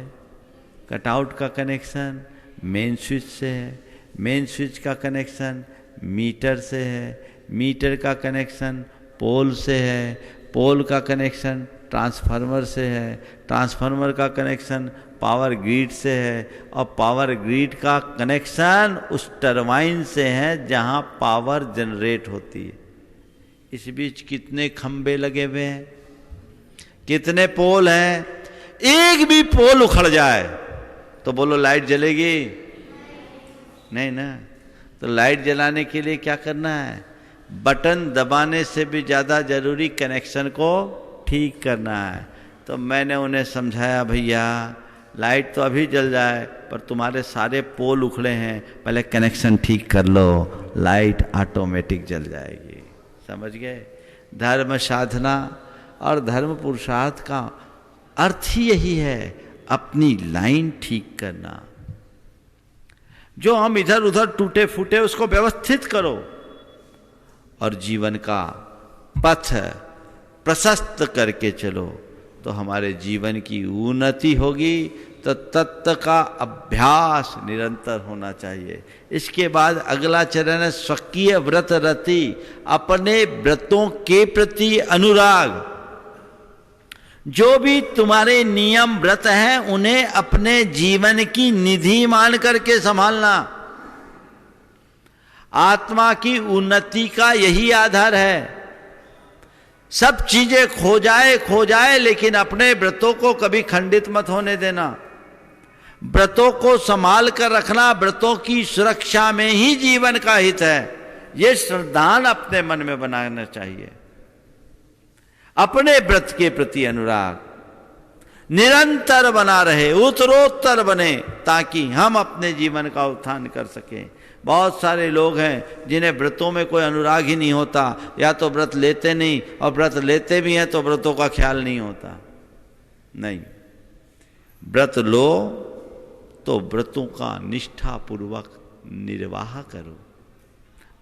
कटआउट का कनेक्शन मेन स्विच से है, मेन स्विच का कनेक्शन मीटर से है, मीटर का कनेक्शन पोल से है, पोल का कनेक्शन ट्रांसफार्मर से है, ट्रांसफार्मर का कनेक्शन पावर ग्रिड से है, और पावर ग्रिड का कनेक्शन उस टरबाइन से है जहां पावर जनरेट होती है। इस बीच कितने खंबे लगे हुए हैं, कितने पोल हैं? एक भी पोल उखड़ जाए तो बोलो लाइट जलेगी? नहीं ना। तो लाइट जलाने के लिए क्या करना है? बटन दबाने से भी ज़्यादा जरूरी कनेक्शन को ठीक करना है। तो मैंने उन्हें समझाया, भैया लाइट तो अभी जल जाए, पर तुम्हारे सारे पोल उखड़े हैं, पहले कनेक्शन ठीक कर लो, लाइट ऑटोमेटिक जल जाएगी। समझ गए? धर्म साधना और धर्म पुरुषार्थ का अर्थ ही यही है, अपनी लाइन ठीक करना। जो हम इधर उधर टूटे फूटे उसको व्यवस्थित करो, और जीवन का पथ प्रशस्त करके चलो, तो हमारे जीवन की उन्नति होगी। तो तत्व का अभ्यास निरंतर होना चाहिए। इसके बाद अगला चरण है स्वकीय व्रत रति, अपने व्रतों के प्रति अनुराग। जो भी तुम्हारे नियम व्रत हैं उन्हें अपने जीवन की निधि मान करके संभालना। आत्मा की उन्नति का यही आधार है। सब चीजें खो जाए लेकिन अपने व्रतों को कभी खंडित मत होने देना। व्रतों को संभाल कर रखना, व्रतों की सुरक्षा में ही जीवन का हित है। यह श्रद्धान अपने मन में बनाना चाहिए। अपने व्रत के प्रति अनुराग। निरंतर बना रहे, उत्तरोत्तर बने, ताकि हम अपने जीवन का उत्थान कर सकें। बहुत सारे लोग हैं जिन्हें व्रतों में कोई अनुराग ही नहीं होता, या तो व्रत लेते नहीं, और व्रत लेते भी हैं तो व्रतों का ख्याल नहीं होता। नहीं, व्रत लो तो व्रतों का निष्ठापूर्वक निर्वाह करो,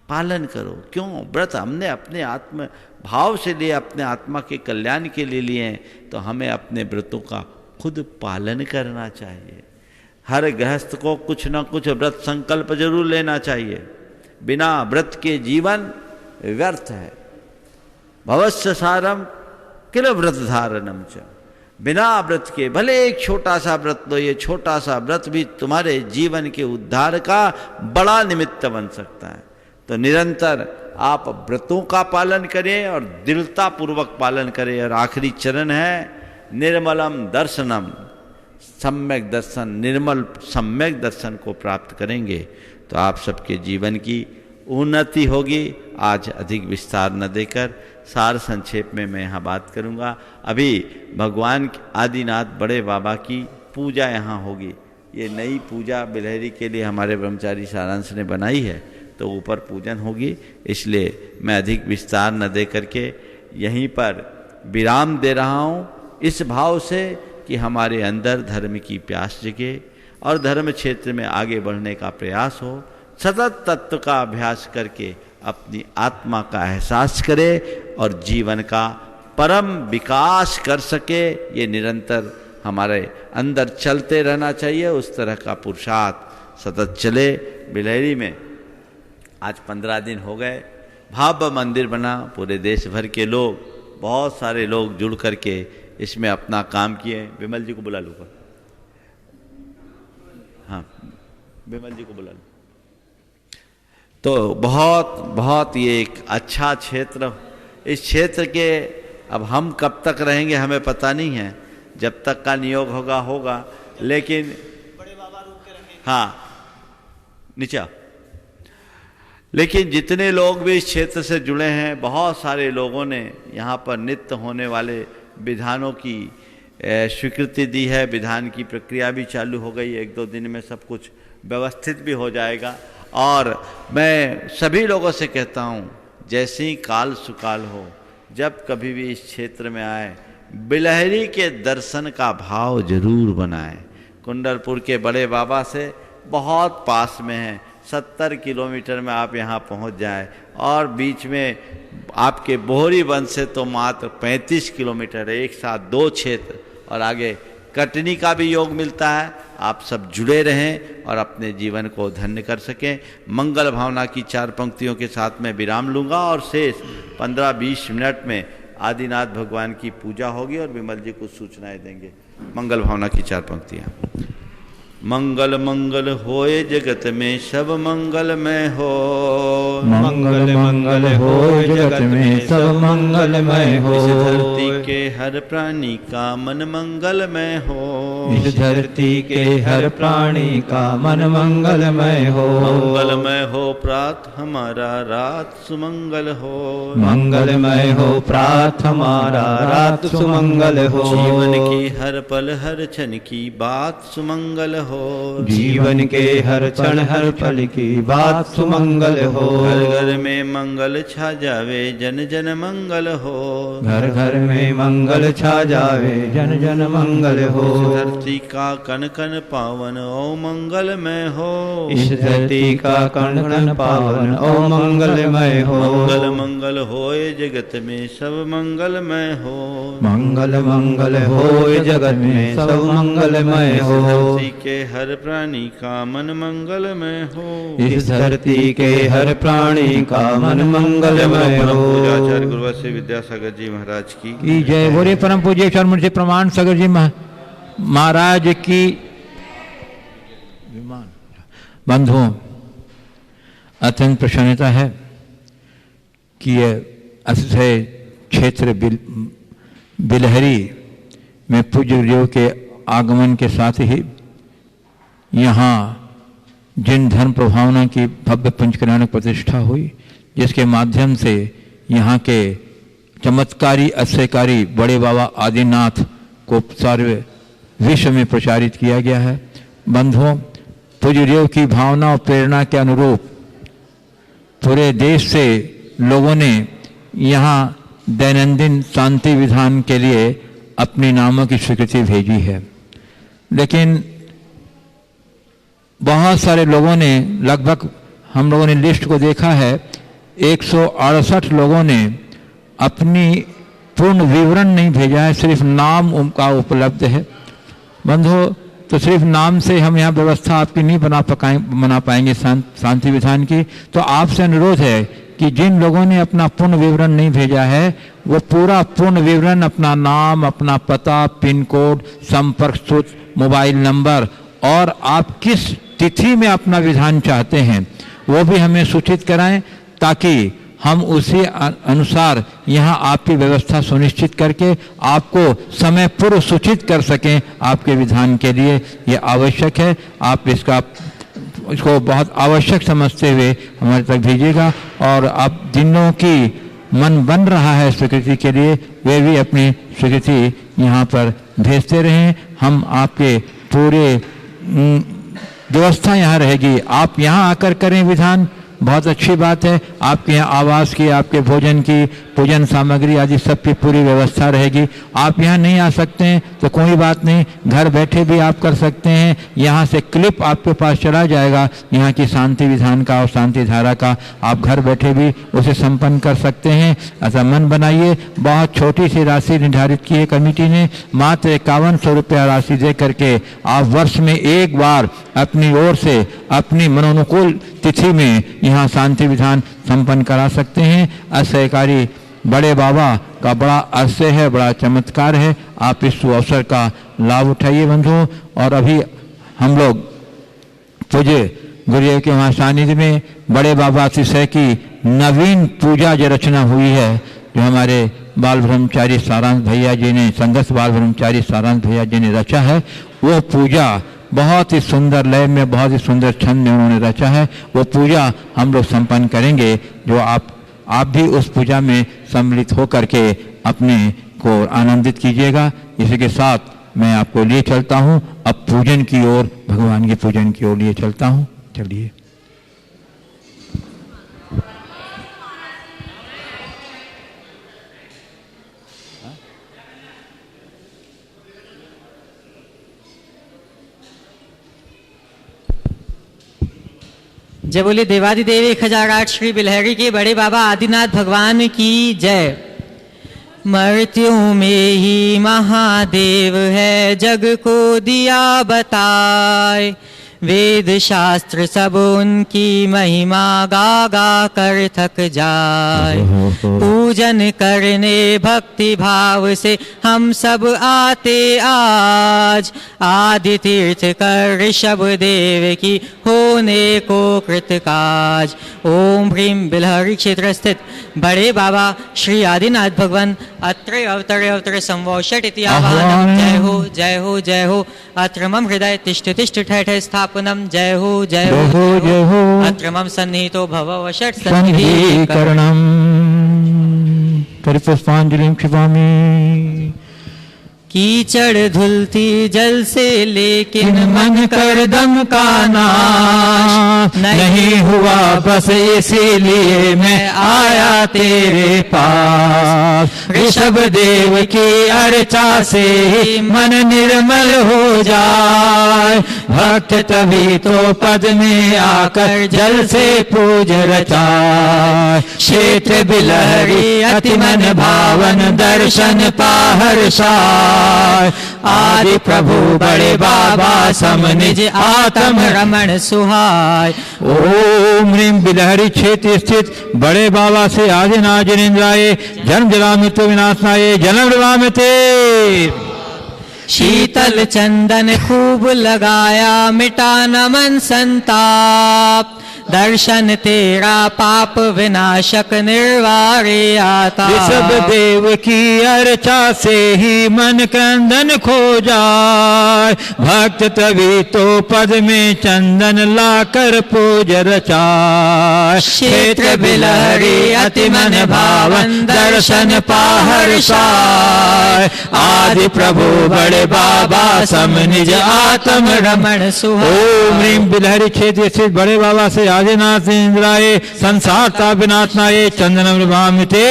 पालन करो। क्यों? व्रत हमने अपने आत्म भाव से लिए, अपने आत्मा के कल्याण के लिए लिए हैं, तो हमें अपने व्रतों का खुद पालन करना चाहिए। हर गृहस्थ को कुछ ना कुछ व्रत संकल्प जरूर लेना चाहिए। बिना व्रत के जीवन व्यर्थ है। भवस्य सारम किल व्रत धारणम च। बिना व्रत के भले एक छोटा सा व्रत लो, ये छोटा सा व्रत भी तुम्हारे जीवन के उद्धार का बड़ा निमित्त बन सकता है। तो निरंतर आप व्रतों का पालन करें और दृढ़ता पूर्वक पालन करें। और आखिरी चरण है निर्मलम दर्शनम, सम्यक दर्शन। निर्मल सम्यक दर्शन को प्राप्त करेंगे तो आप सबके जीवन की उन्नति होगी। आज अधिक विस्तार न देकर सार संक्षेप में मैं यहाँ बात करूँगा। अभी भगवान आदिनाथ बड़े बाबा की पूजा यहाँ होगी। ये नई पूजा बिलहरी के लिए हमारे ब्रह्मचारी सारांश ने बनाई है, तो ऊपर पूजन होगी, इसलिए मैं अधिक विस्तार न दे करके यहीं पर विराम दे रहा हूँ, इस भाव से कि हमारे अंदर धर्म की प्यास जगे और धर्म क्षेत्र में आगे बढ़ने का प्रयास हो। सतत तत्व का अभ्यास करके अपनी आत्मा का एहसास करे और जीवन का परम विकास कर सके। ये निरंतर हमारे अंदर चलते रहना चाहिए। उस तरह का पुरुषार्थ सतत चले। बिलहरी में आज 15 दिन हो गए, भव्य मंदिर बना। पूरे देश भर के लोग, बहुत सारे लोग जुड़ करके इसमें अपना काम किए। विमल जी को बुला लूँगा, हाँ विमल जी को बुला लूँ। तो बहुत ये एक अच्छा क्षेत्र, इस क्षेत्र के अब हम कब तक रहेंगे हमें पता नहीं है, जब तक का नियोग होगा, लेकिन बड़े बाबा रुक के रहेंगे। हाँ नीचा, लेकिन जितने लोग भी इस क्षेत्र से जुड़े हैं, बहुत सारे लोगों ने यहाँ पर नित्य होने वाले विधानों की स्वीकृति दी है। विधान की प्रक्रिया भी चालू हो गई, 1-2 दिन में सब कुछ व्यवस्थित भी हो जाएगा। और मैं सभी लोगों से कहता हूँ, जैसे ही काल सुकाल हो, जब कभी भी इस क्षेत्र में आए, बिलहरी के दर्शन का भाव जरूर बनाएं। कुंडलपुर के बड़े बाबा से बहुत पास में है, 70 किलोमीटर में आप यहाँ पहुँच जाएं। और बीच में आपके बोहरी वन से तो मात्र 35 किलोमीटर है, एक साथ 2 क्षेत्र। और आगे कटनी का भी योग मिलता है। आप सब जुड़े रहें और अपने जीवन को धन्य कर सकें। मंगल भावना की 4 पंक्तियों के साथ मैं विराम लूँगा और शेष 15-20 मिनट में आदिनाथ भगवान की पूजा होगी और विमल जी कुछ सूचनाएं देंगे। मंगल भावना की 4 पंक्तियाँ। मंगल मंगल होए जगत में सब मंगलमय हो। मंगल मंगल हो जगत में सब मंगलमय हो। इस धरती के हर प्राणी का मन मंगलमय हो। इस धरती के हर प्राणी का मन मंगलमय हो। मंगलमय हो प्रात हमारा रात सुमंगल हो। मंगलमय हो प्रात हमारा रात सुमंगल हो। जीवन की हर पल हर क्षण की बात सुमंगल हो। जीवन के हर क्षण हर पल की बात सुमंगल हो। घर घर में मंगल छा जावे जन जन मंगल हो। घर घर में मंगल छा जावे जन जन मंगल हो। इस धरती का कण कण पावन ओ मंगलमय हो। इस धरती का कण कण पावन ओ मंगलमय हो। मंगल मंगल होए जगत में सब मंगलमय हो। मंगल मंगल होए जगत में सब मंगलमय हो। धरती के हर प्राणी का मन मंगलमय हो। इस धरती के हर प्राणी का मन मंगलमय हो। पूजाचार्य गुरुवश्य विद्यासागर जी महाराज की जय। बोले परम पूज्य चरण मुझे प्रमाण सागर जी महाराज की। बंधुओं, अत्यंत प्रसन्नता है कि यह अतिशय क्षेत्र बिलहरी में पूज्य गुरुदेव के आगमन के साथ ही यहाँ जिन धर्म प्रभावना की भव्य पंचकल्याणक प्रतिष्ठा हुई, जिसके माध्यम से यहाँ के चमत्कारी अश्चर्यकारी बड़े बाबा आदिनाथ को सारे विश्व में प्रचारित किया गया है। बंधुओं, पूज्य देव की भावना और प्रेरणा के अनुरूप पूरे देश से लोगों ने यहाँ दैनंदिन शांति विधान के लिए अपने नामों की स्वीकृति भेजी है, लेकिन बहुत सारे लोगों ने, लगभग हम लोगों ने लिस्ट को देखा है, 168 लोगों ने अपनी पूर्ण विवरण नहीं भेजा है, सिर्फ नाम उनका उपलब्ध है। बंधुओं, तो सिर्फ नाम से हम यहाँ व्यवस्था आपकी नहीं बना पाएंगे शांति विधान की। तो आपसे अनुरोध है कि जिन लोगों ने अपना पूर्ण विवरण नहीं भेजा है वो पूरा पूर्ण विवरण, अपना नाम, अपना पता, पिन कोड, संपर्क सूत्र, मोबाइल नंबर और आप किस तिथि में अपना विधान चाहते हैं वो भी हमें सूचित कराएं, ताकि हम उसी अनुसार यहाँ आपकी व्यवस्था सुनिश्चित करके आपको समय पूर्व सूचित कर सकें आपके विधान के लिए। ये आवश्यक है, आप इसको बहुत आवश्यक समझते हुए हमारे तक भेजिएगा। और आप जिन लोगों की मन बन रहा है स्वीकृति के लिए, वे भी अपनी स्वीकृति यहाँ पर भेजते रहें। हम आपके पूरे व्यवस्था यहाँ रहेगी, आप यहाँ आकर करें विधान, बहुत अच्छी बात है। आपके यहाँ आवास की, आपके भोजन की, पूजन सामग्री आदि सब की पूरी व्यवस्था रहेगी। आप यहाँ नहीं आ सकते हैं तो कोई बात नहीं, घर बैठे भी आप कर सकते हैं। यहाँ से क्लिप आपके पास चला जाएगा यहाँ की शांति विधान का और शांति धारा का, आप घर बैठे भी उसे संपन्न कर सकते हैं। ऐसा मन बनाइए। बहुत छोटी सी राशि निर्धारित की है कमेटी ने, मात्र 5100 रुपया राशि दे करके आप वर्ष में एक बार अपनी ओर से अपनी मनोनुकूल तिथि में यहाँ शांति विधान संपन्न करा सकते हैं। असहकारी बड़े बाबा का बड़ा आश्चर्य है, बड़ा चमत्कार है। आप इस अवसर का लाभ उठाइए बंधुओं। और अभी हम लोग पूज्य गुरुदेव के वहाँ सानिध्य में बड़े बाबा अतिशय की नवीन पूजा जो रचना हुई है, जो हमारे बाल ब्रह्मचारी सारांश भैया जी ने, संघर्ष बाल ब्रह्मचारी सारांश भैया जी ने रचा है, वो पूजा बहुत ही सुंदर लय में, बहुत ही सुंदर छंद में उन्होंने रचा है। वो पूजा हम लोग संपन्न करेंगे, जो आप भी उस पूजा में सम्मिलित होकर के अपने को आनंदित कीजिएगा। इसी के साथ मैं आपको लिए चलता हूँ अब पूजन की ओर, भगवान के पूजन की ओर लिए चलता हूँ। चलिए। जय बोले देवादिदेव 1008 श्री बिलहरी के बड़े बाबा आदिनाथ भगवान की जय। मृत्यों में ही महादेव है, जग को दिया बताए, वेद शास्त्र सब उनकी महिमा गा गा कर थक जाए। पूजन करने भक्ति भाव से हम सब आते आज, आदि तीर्थ कर ऋषभ देव की होने को कृतकाज। ओम ह्रीम बिलहरी क्षेत्र स्थित बड़े बाबा श्री आदिनाथ भगवान अत्र अवतरे संवोषट इति आह्वानम। जय हो जय हो जय हो। अत्र मम हृदय तिष्ठ तिष्ठ ठठ स्थापनम। जय हो जय हो जय हो। अत्र मम सन्निहितो भववषट सन्निधिकरणम। पुष्पांजलिं क्षिपामि। कीचड़ धुलती जल से लेकिन मन कर दम का नाश नहीं हुआ, बस इसीलिए मैं आया तेरे पास। ऋषभ देव की अर्चा से ही मन निर्मल हो जाए, भक्त तभी तो पद में आकर जल से पूज रचाए। क्षेत्र बिलहरी अति मन भावन, दर्शन पाहर्षाय। आदि प्रभु बड़े बाबा सम निज आत्म रमण सुहाय। ओम ह्रीम बिलहरी क्षेत्र स्थित बड़े बाबा से आदिनाथ जनेन्द्राय जन्म जलामृत्यु विनाशनाय जन्म जलामृते। शीतल चंदन खूब लगाया, मिटा न मन संताप, दर्शन तेरा पाप विनाशक निर्वारे आता। ऋषभ देव की अर्चा से ही मन क्रंदन खो जाए, भक्त तभी तो पद में चंदन लाकर पूज रचाए। क्षेत्र बिलहरी अति मन भावन दर्शन पाहर्षाय, आदि प्रभु बड़े बाबा सम निज आत्म रमण सुहाय। ओम ह्रीम बिलहरी क्षेत्र स्थित बड़े बाबा से आदिनाथ इंद्राय संसार तापनाथ नाये चंदनम नमामिते।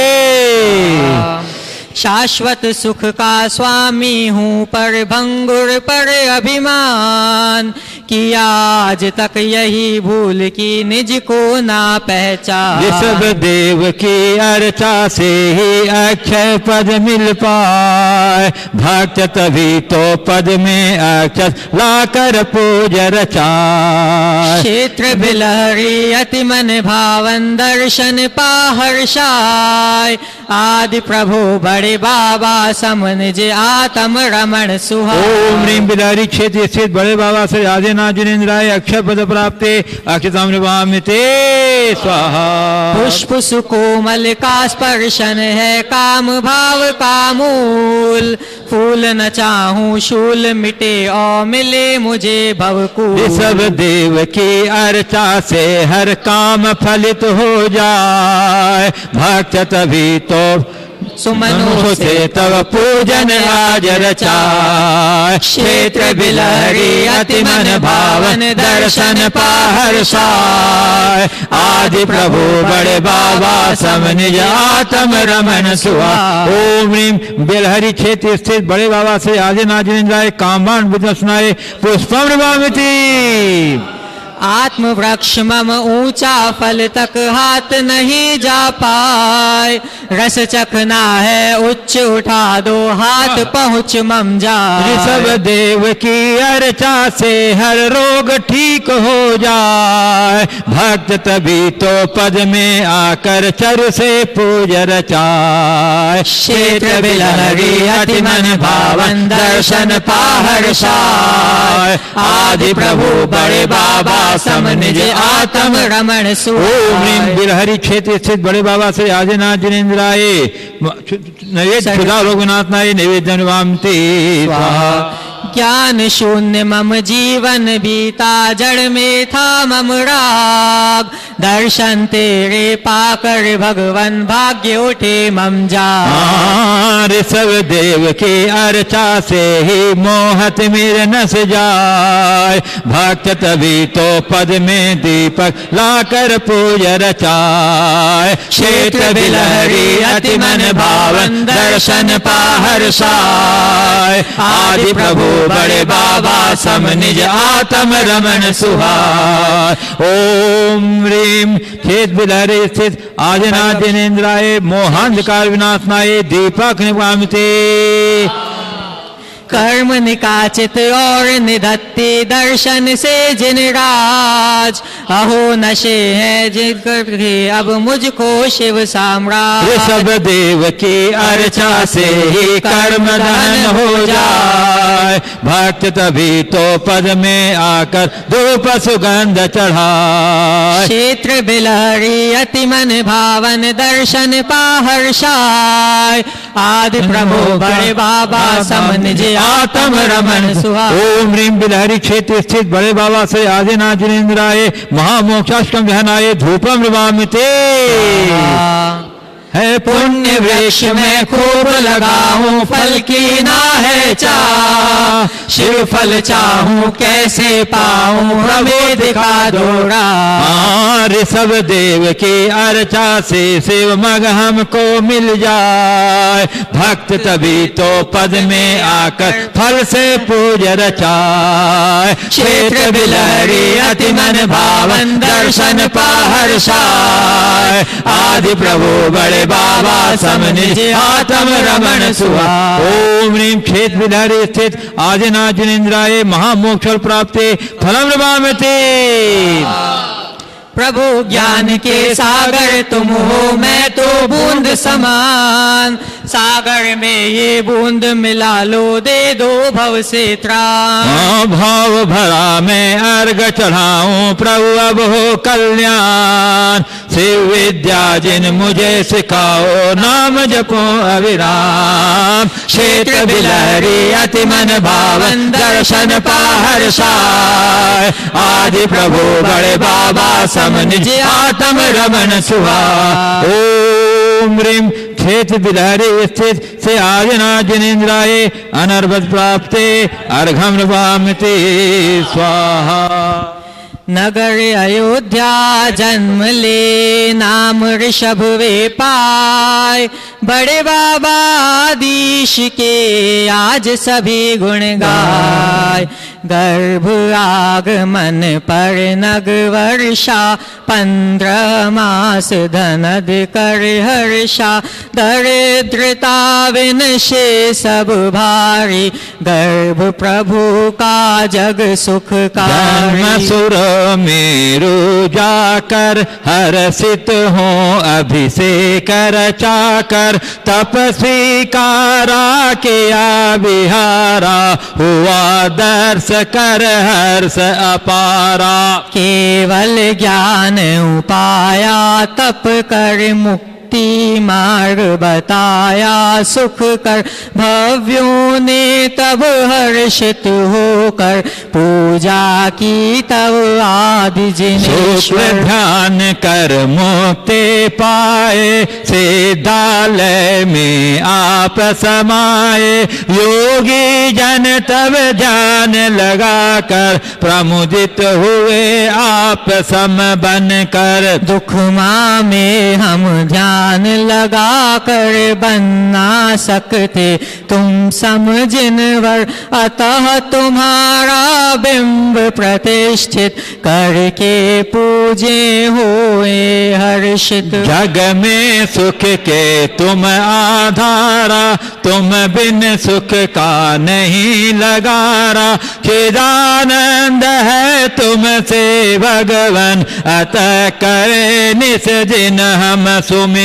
शाश्वत सुख का स्वामी हूँ पर भंगुर पर अभिमान, किया आज तक यही भूल की निज को ना पहचान। ऋषभ देव की अर्चा से ही अक्षय पद मिल पाए, भक्त तभी तो पद में अक्षर लाकर पूज रचाए। क्षेत्र बिलहरी अति मन भावन दर्शन पाहर्षाय, आदि प्रभु बड़े बाबा सम निज आत्म रमण सुहाय। ओम ह्रीम बिलहरी क्षेत्र स्थित बड़े बाबा श्री आदिनाथ जिनेन्द्राय अक्षय पद प्राप्ते अक्षताम नमामिते स्वाहा। पुष्प सुकोमल का स्पर्शन है काम भाव का मूल, फूल न चाहूं शूल मिटे और मिले मुझे भवकूल। ऋषभ देव की अर्चा से हर काम फलित हो जाए, भक्त तभी तो सुमनों से तव पूजन आज रचाए। क्षेत्र बिलहरी अति मन भावन दर्शन पाहर्षाय, आदि प्रभु बड़े बाबा सम निज आत्म रमण सुहाय। ओम ह्रीम बिलहरी क्षेत्र स्थित बड़े बाबा से आदिनाथ जिनेन्द्राय कामबाण बुद्ध सुनाए पुष्पम नमामिति। आत्म वृक्ष मम ऊंचा फल तक हाथ नहीं जा पाए, रस चखना है उच्च उठा दो हाथ पहुँच मम जाए। ऋषभ देव की अर्चा से हर रोग ठीक हो जाए, भक्त तभी तो पद में आकर चर से पूज रचाए। क्षेत्र बिलहरी अति मन भावन दर्शन पाहर्षाय, आदि प्रभु बड़े बाबा सम निज आत्म रमण सुहाय। ओम ह्रीम बिलहरी क्षेत्र स्थित बड़े बाबा से आदिनाथ जिनेन्द्राय नैवेद्य खुदा लोकनाथ नाय नैवेद्य नमामिते स्वाहा। ज्ञान शून्य मम जीवन बीता, जड़ में था मम राग, दर्शन तेरे पाकर भगवन भाग्य उठे मम जा। ऋषभ देव की अर्चा से ही मोहत मेरे नस जाए, भक्त तभी तो पद में दीपक लाकर पूज रचाए। क्षेत्र बिलहरी अति मन भावन दर्शन पाहर्षाय, आदि प्रभु बड़े बाबा सम निज आत्म रमण सुहाय। ओम ह्रीम क्षेत्र बिलहरी स्थित आदिनाथ जिनेन्द्राय मोहांधकार विनाशनाय दीपक नमामिते। कर्म निकाचित और निधत्ती दर्शन से जिन राज, अहो नशे हैं जिनके अब मुझको शिव साम्राज्य। ऋषभ देव की अर्चा से ही कर्म धन हो जाए, भक्त तभी तो पद में आकर धूप सुगंध चढ़ाए। क्षेत्र बिलहरी अति मन भावन दर्शन पाहर्षाय, आदि प्रभु बड़े बाबा सम निज आत्म रमण सुहाय। ओम ह्रीम बिलहरी क्षेत्र स्थित बड़े बाबा से आदिनाथ जिनेन्द्राय महामोक्षाष्टकम ध्यानाय धूपम नमामिते। है पुण्य वृक्ष में खूब लगाऊं, फल की ना है चाह, शिव फल चाहूं कैसे पाऊं, हमें दिखा दो राह। ऋषभ देव की अर्चा से शिव मग हमको मिल जाए, भक्त तभी तो पद में आकर फल से पूज रचाए। क्षेत्र बिलहरी अति मन भावन दर्शन पाहर्षाय, आदि प्रभु बड़े बाबा सम निज आत्म रमण सुहाय। ओम ह्रीम क्षेत्र बिलहरी स्थित आदिनाथ जिनेन्द्राय महामोक्ष प्राप्ते फलम नमामिते। प्रभु ज्ञान के सागर तुम हो, मैं तो बूंद समान। सागर में ये बूंद मिला लो, दे दो भव से त्राण। भाव भरा मैं अर्घ चढ़ाऊं, प्रभु अब हो कल्याण। शिव विद्या जिन मुझे सिखाओ, नाम जपो अविराम। क्षेत्र बिलहरी अति मन भावन, दर्शन पाहर्षाय। आदि प्रभु बड़े बाबा सम, निज आत्म रमन सुहा। ओम ह्रीं क्षेत्र बिलहरी स्थित से आदिनाथ जिनेन्द्राय, अनर्वत प्राप्ते अर्घम नवामिते स्वाहा। नगर अयोध्या जन्म ले, नाम ऋषभ वे पाए। बड़े बाबा आदिश के आज सभी गुण गाय। गर्भ आगमन पर नग वर्षा, 15 मास धनद कर हर्षा। दरिद्रता विनशे सब भारी, गर्भ प्रभु का जग सुखकारी। सुर मेरु जाकर हर्षित हो, अभिषेक रचाकर तपस्वी कारा किया विहारा। हुआ दर्श कर हर्ष अपारा। केवल ज्ञान उपाया, तप कर मुक्ति मार्ग बताया। सुख कर भव्यों ने तब हर्षित होकर, पूजा की तब आदि जिनेश्वर। ध्यान कर मुक्ति पाए, सिद्धालय में आप समाये। योगी जन तब ध्यान लगाकर, प्रमुदित हुए आप सम बन कर। दुख माँ में हम ध्यान लगा कर बन ना सकते, तुम समझिनवर। अतः तुम्हारा बिंब प्रतिष्ठित, करके पूजे होए हर्षित। जग में सुख के तुम आधारा, तुम बिन सुख का नहीं लगारा। चिदानंद है तुमसे भगवन, अतः करे निस दिन हम सुमिरन।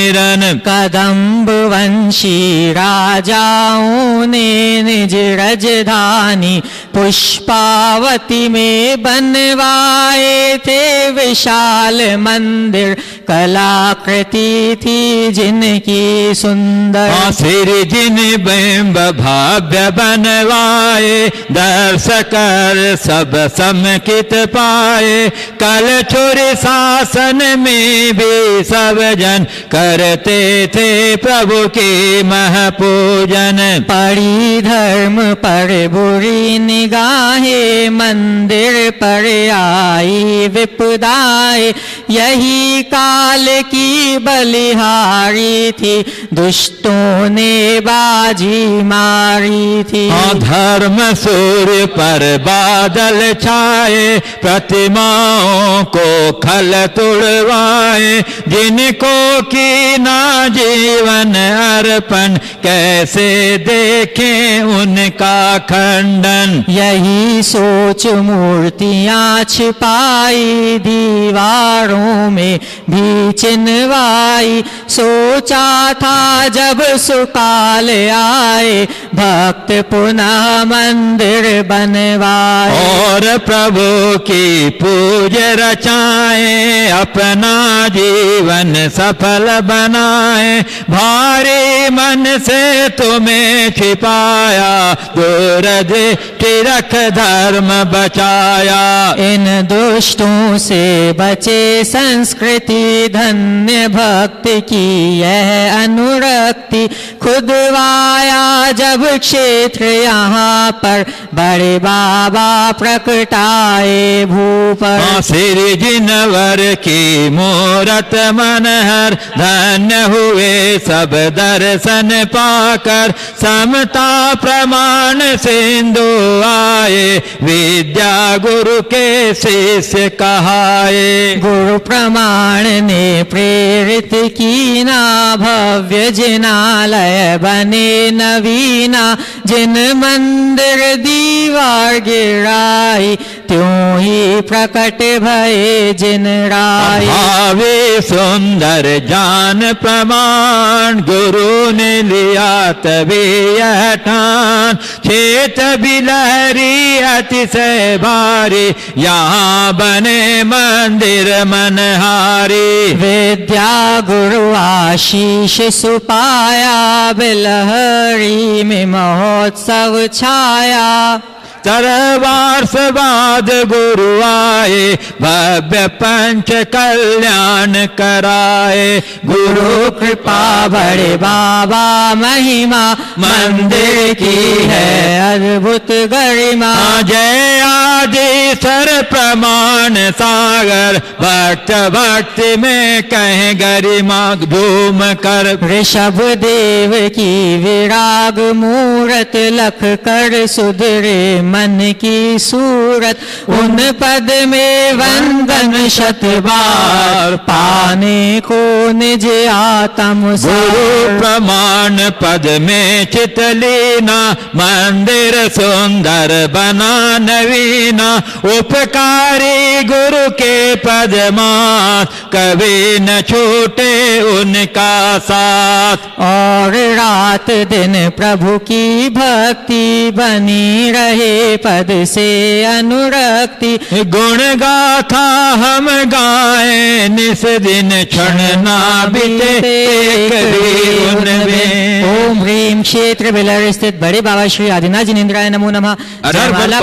कदम्ब वंशी राजाओं ने निज राजधानी, पुष्पावती में बनवाए थे विशाल मंदिर। कलाकृति थी जिनकी सुंदर, श्री जिन बिंब भव्य बनवाए। दर्श कर सब समकित पाए, कल छुरी शासन में भी सब जन करते थे प्रभु की महपूजन। पड़ी धर्म पर बुरी निगाहें, मंदिर पर आई विपदाएं। यही काल की बलिहारी थी, दुष्टों ने बाजी मारी थी। धर्म सूर्य पर बादल छाए, प्रतिमाओं को खल तुड़वाए। जिनको की ना जीवन अर्पण, कैसे देखें उनका खंडन। यही सोच मूर्तियां छिपाई, दीवारों में भी चिन्हवाई। सोचा था जब सुकाल आए, भक्त पुनः मंदिर बनवाए। और प्रभु की पूज रचाए, अपना जीवन सफल बनाए। भारी मन से तुम्हें छिपाया, दूर दृष्टि रख धर्म बचाया। इन दुष्टों से बचे संस्कृति, धन्य भक्ति की यह अनुरक्ति। खुदवाया जब क्षेत्र यहाँ पर, बड़े बाबा प्रकटाए भूपर। श्री जिनवर की मूरत मनहर, धन्य हुए सब दर्शन पाकर। समता प्रमाण सिंधु आए, विद्या गुरु के शिष्य कहाए। गुरु प्रमाण ने प्रेरित की ना, भव्य जिनालय बने नवीन। लीना, जिन मंदिर दीवार गिराई, त्यों ही प्रकट भये जिन राय। भावे सुंदर जान प्रमाण, गुरु ने लिया तभी यह ठान। क्षेत बिलहरी अतिशय भारी, यहाँ बने मंदिर मनहारी। विद्या गुरु आशीष सुपाया, बिलहरी में महोत्सव छाया। तरवार सवाद गुरु आए, भव्य पंच कल्याण कराए। गुरु कृपा बड़े बाबा महिमा, मंदिर की है अद्भुत गरिमा। जय आदि सर प्रमाण सागर, भक्त भक्ति में कहें गरिमा धूम कर। ऋषभ देव की विराग मूरत, लख कर सुधरे मन की सूरत। उन पद में वंदन शत बार, पाने को निज आत्म सार। गुरु प्रमाण पद में चित लीना, मंदिर सुंदर बना नवीना। उपकारी गुरु के पद मात, कभी न छूटे उनका साथ। और रात दिन प्रभु की भक्ति, बनी रहे पद से अनुरक्ति। गुण गाथा हम गाएं निस दिन, क्षण ना बीते एक भी उनमें। ओम ह्रीम क्षेत्र बिलहरी स्थित बड़े बाबा श्री आदिनाथ जिनेन्द्राय नमो नमः। जय माला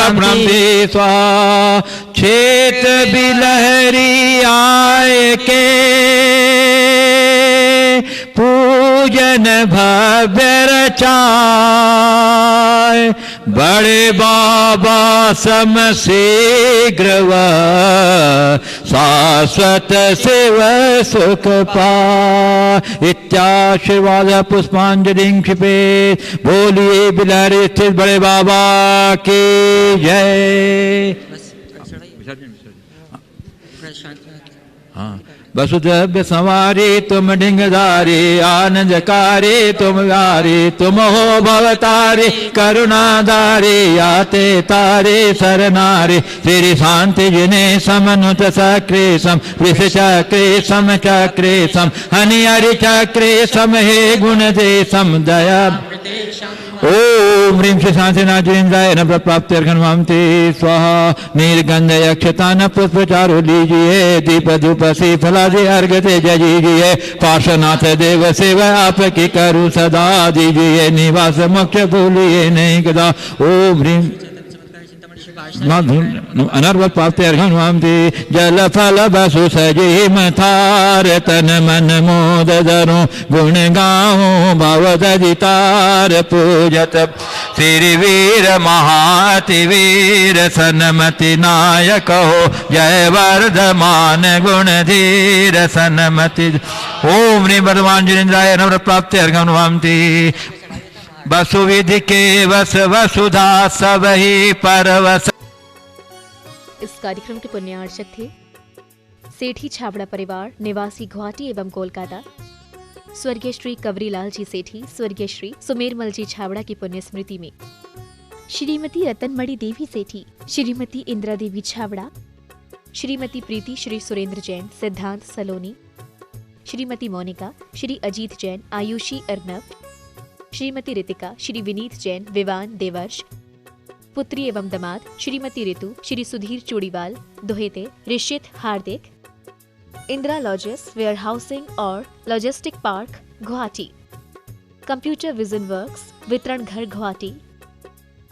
प्रणाम स्वाहा। क्षेत्र बिलहरी आए के, पूजन भव्य रचाए। बड़े बाबा सम शीघ्र शाश्वत शिव सुख पाए। इत्याशीर्वाद पुष्पांजलि क्षिपेत। बोलिए बिलहरी स्थित बड़े बाबा की जय। हाँ। वसुदेव संवारी तुम डिंगधारी, आनंदकारी तुम गारी। तुम हो भवतारी करुणाधारी, आते तारे सरनारी। श्री शांति जिने समनुत सक्रे सम, विष चक्रे सम चक्रे सम, हनि हरि चक्रे सम, हे गुण दे सम दया। ओम ह्रीं श्री शांतिनाथ जिनेन्द्राय नमः। प्राप्ति अर्घ्यमांते स्वाहा। नीलगंध अक्षतान पुष्पचारो लीजिए, दीप धूप से फलादि अर्घ ते जजीजिए। पार्श्वनाथ देव सेवा आपकी करूँ सदा, दीजिए निवास मोक्ष भूलिए नहीं कदा। ओम ह्रीं अनर्वत प्राप्ति अर्घ्यमांते। जल फल बसु सजीम थार, तन मन मोद धरो गुण गाऊं भवदजितार। पूजत श्री वीर महाति वीर, सनमति नायक हो जय वर्धमान गुण धीर सनमति। ओम ह्रीं वर्धमान जिनेन्द्राय नमः। प्राप्ति अर्घ्यमांते। वसुविधि के वस वसुधा सब ही परवस। इस कार्यक्रम के पुण्यार्चक थे सेठी छाबड़ा परिवार, निवासी गुवाहाटी एवं कोलकाता। स्वर्गीय श्री कवरीलाल जी सेठी, स्वर्गीय श्री सुमेरमल जी छाबड़ा की पुण्य स्मृति में श्रीमती रतनमणि देवी सेठी, श्रीमती इंदिरा देवी छाबड़ा, श्रीमती प्रीति श्री सुरेंद्र जैन, सिद्धांत सलोनी, श्रीमती मोनिका, श्री अजीत जैन, आयुषी अर्नब, श्रीमती रितिका, श्री विनीत जैन, विवान देवर्ष, पुत्री एवं दमाद श्रीमती ऋतु, श्री सुधीर चूड़ीवाल, दोहेते ऋषित हार्दिक, इंदिरा लॉजेस वेयर हाउसिंग और logistic park Guwahati, computer vision works वितरण घर Guwahati,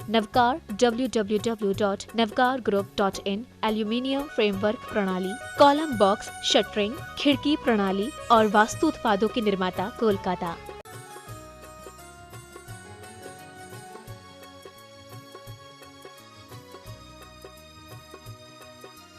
Navkar www.navkargroup.in, aluminium framework प्रणाली, कॉलम बॉक्स शटरिंग, खिड़की प्रणाली और वास्तु उत्पादों के निर्माता कोलकाता।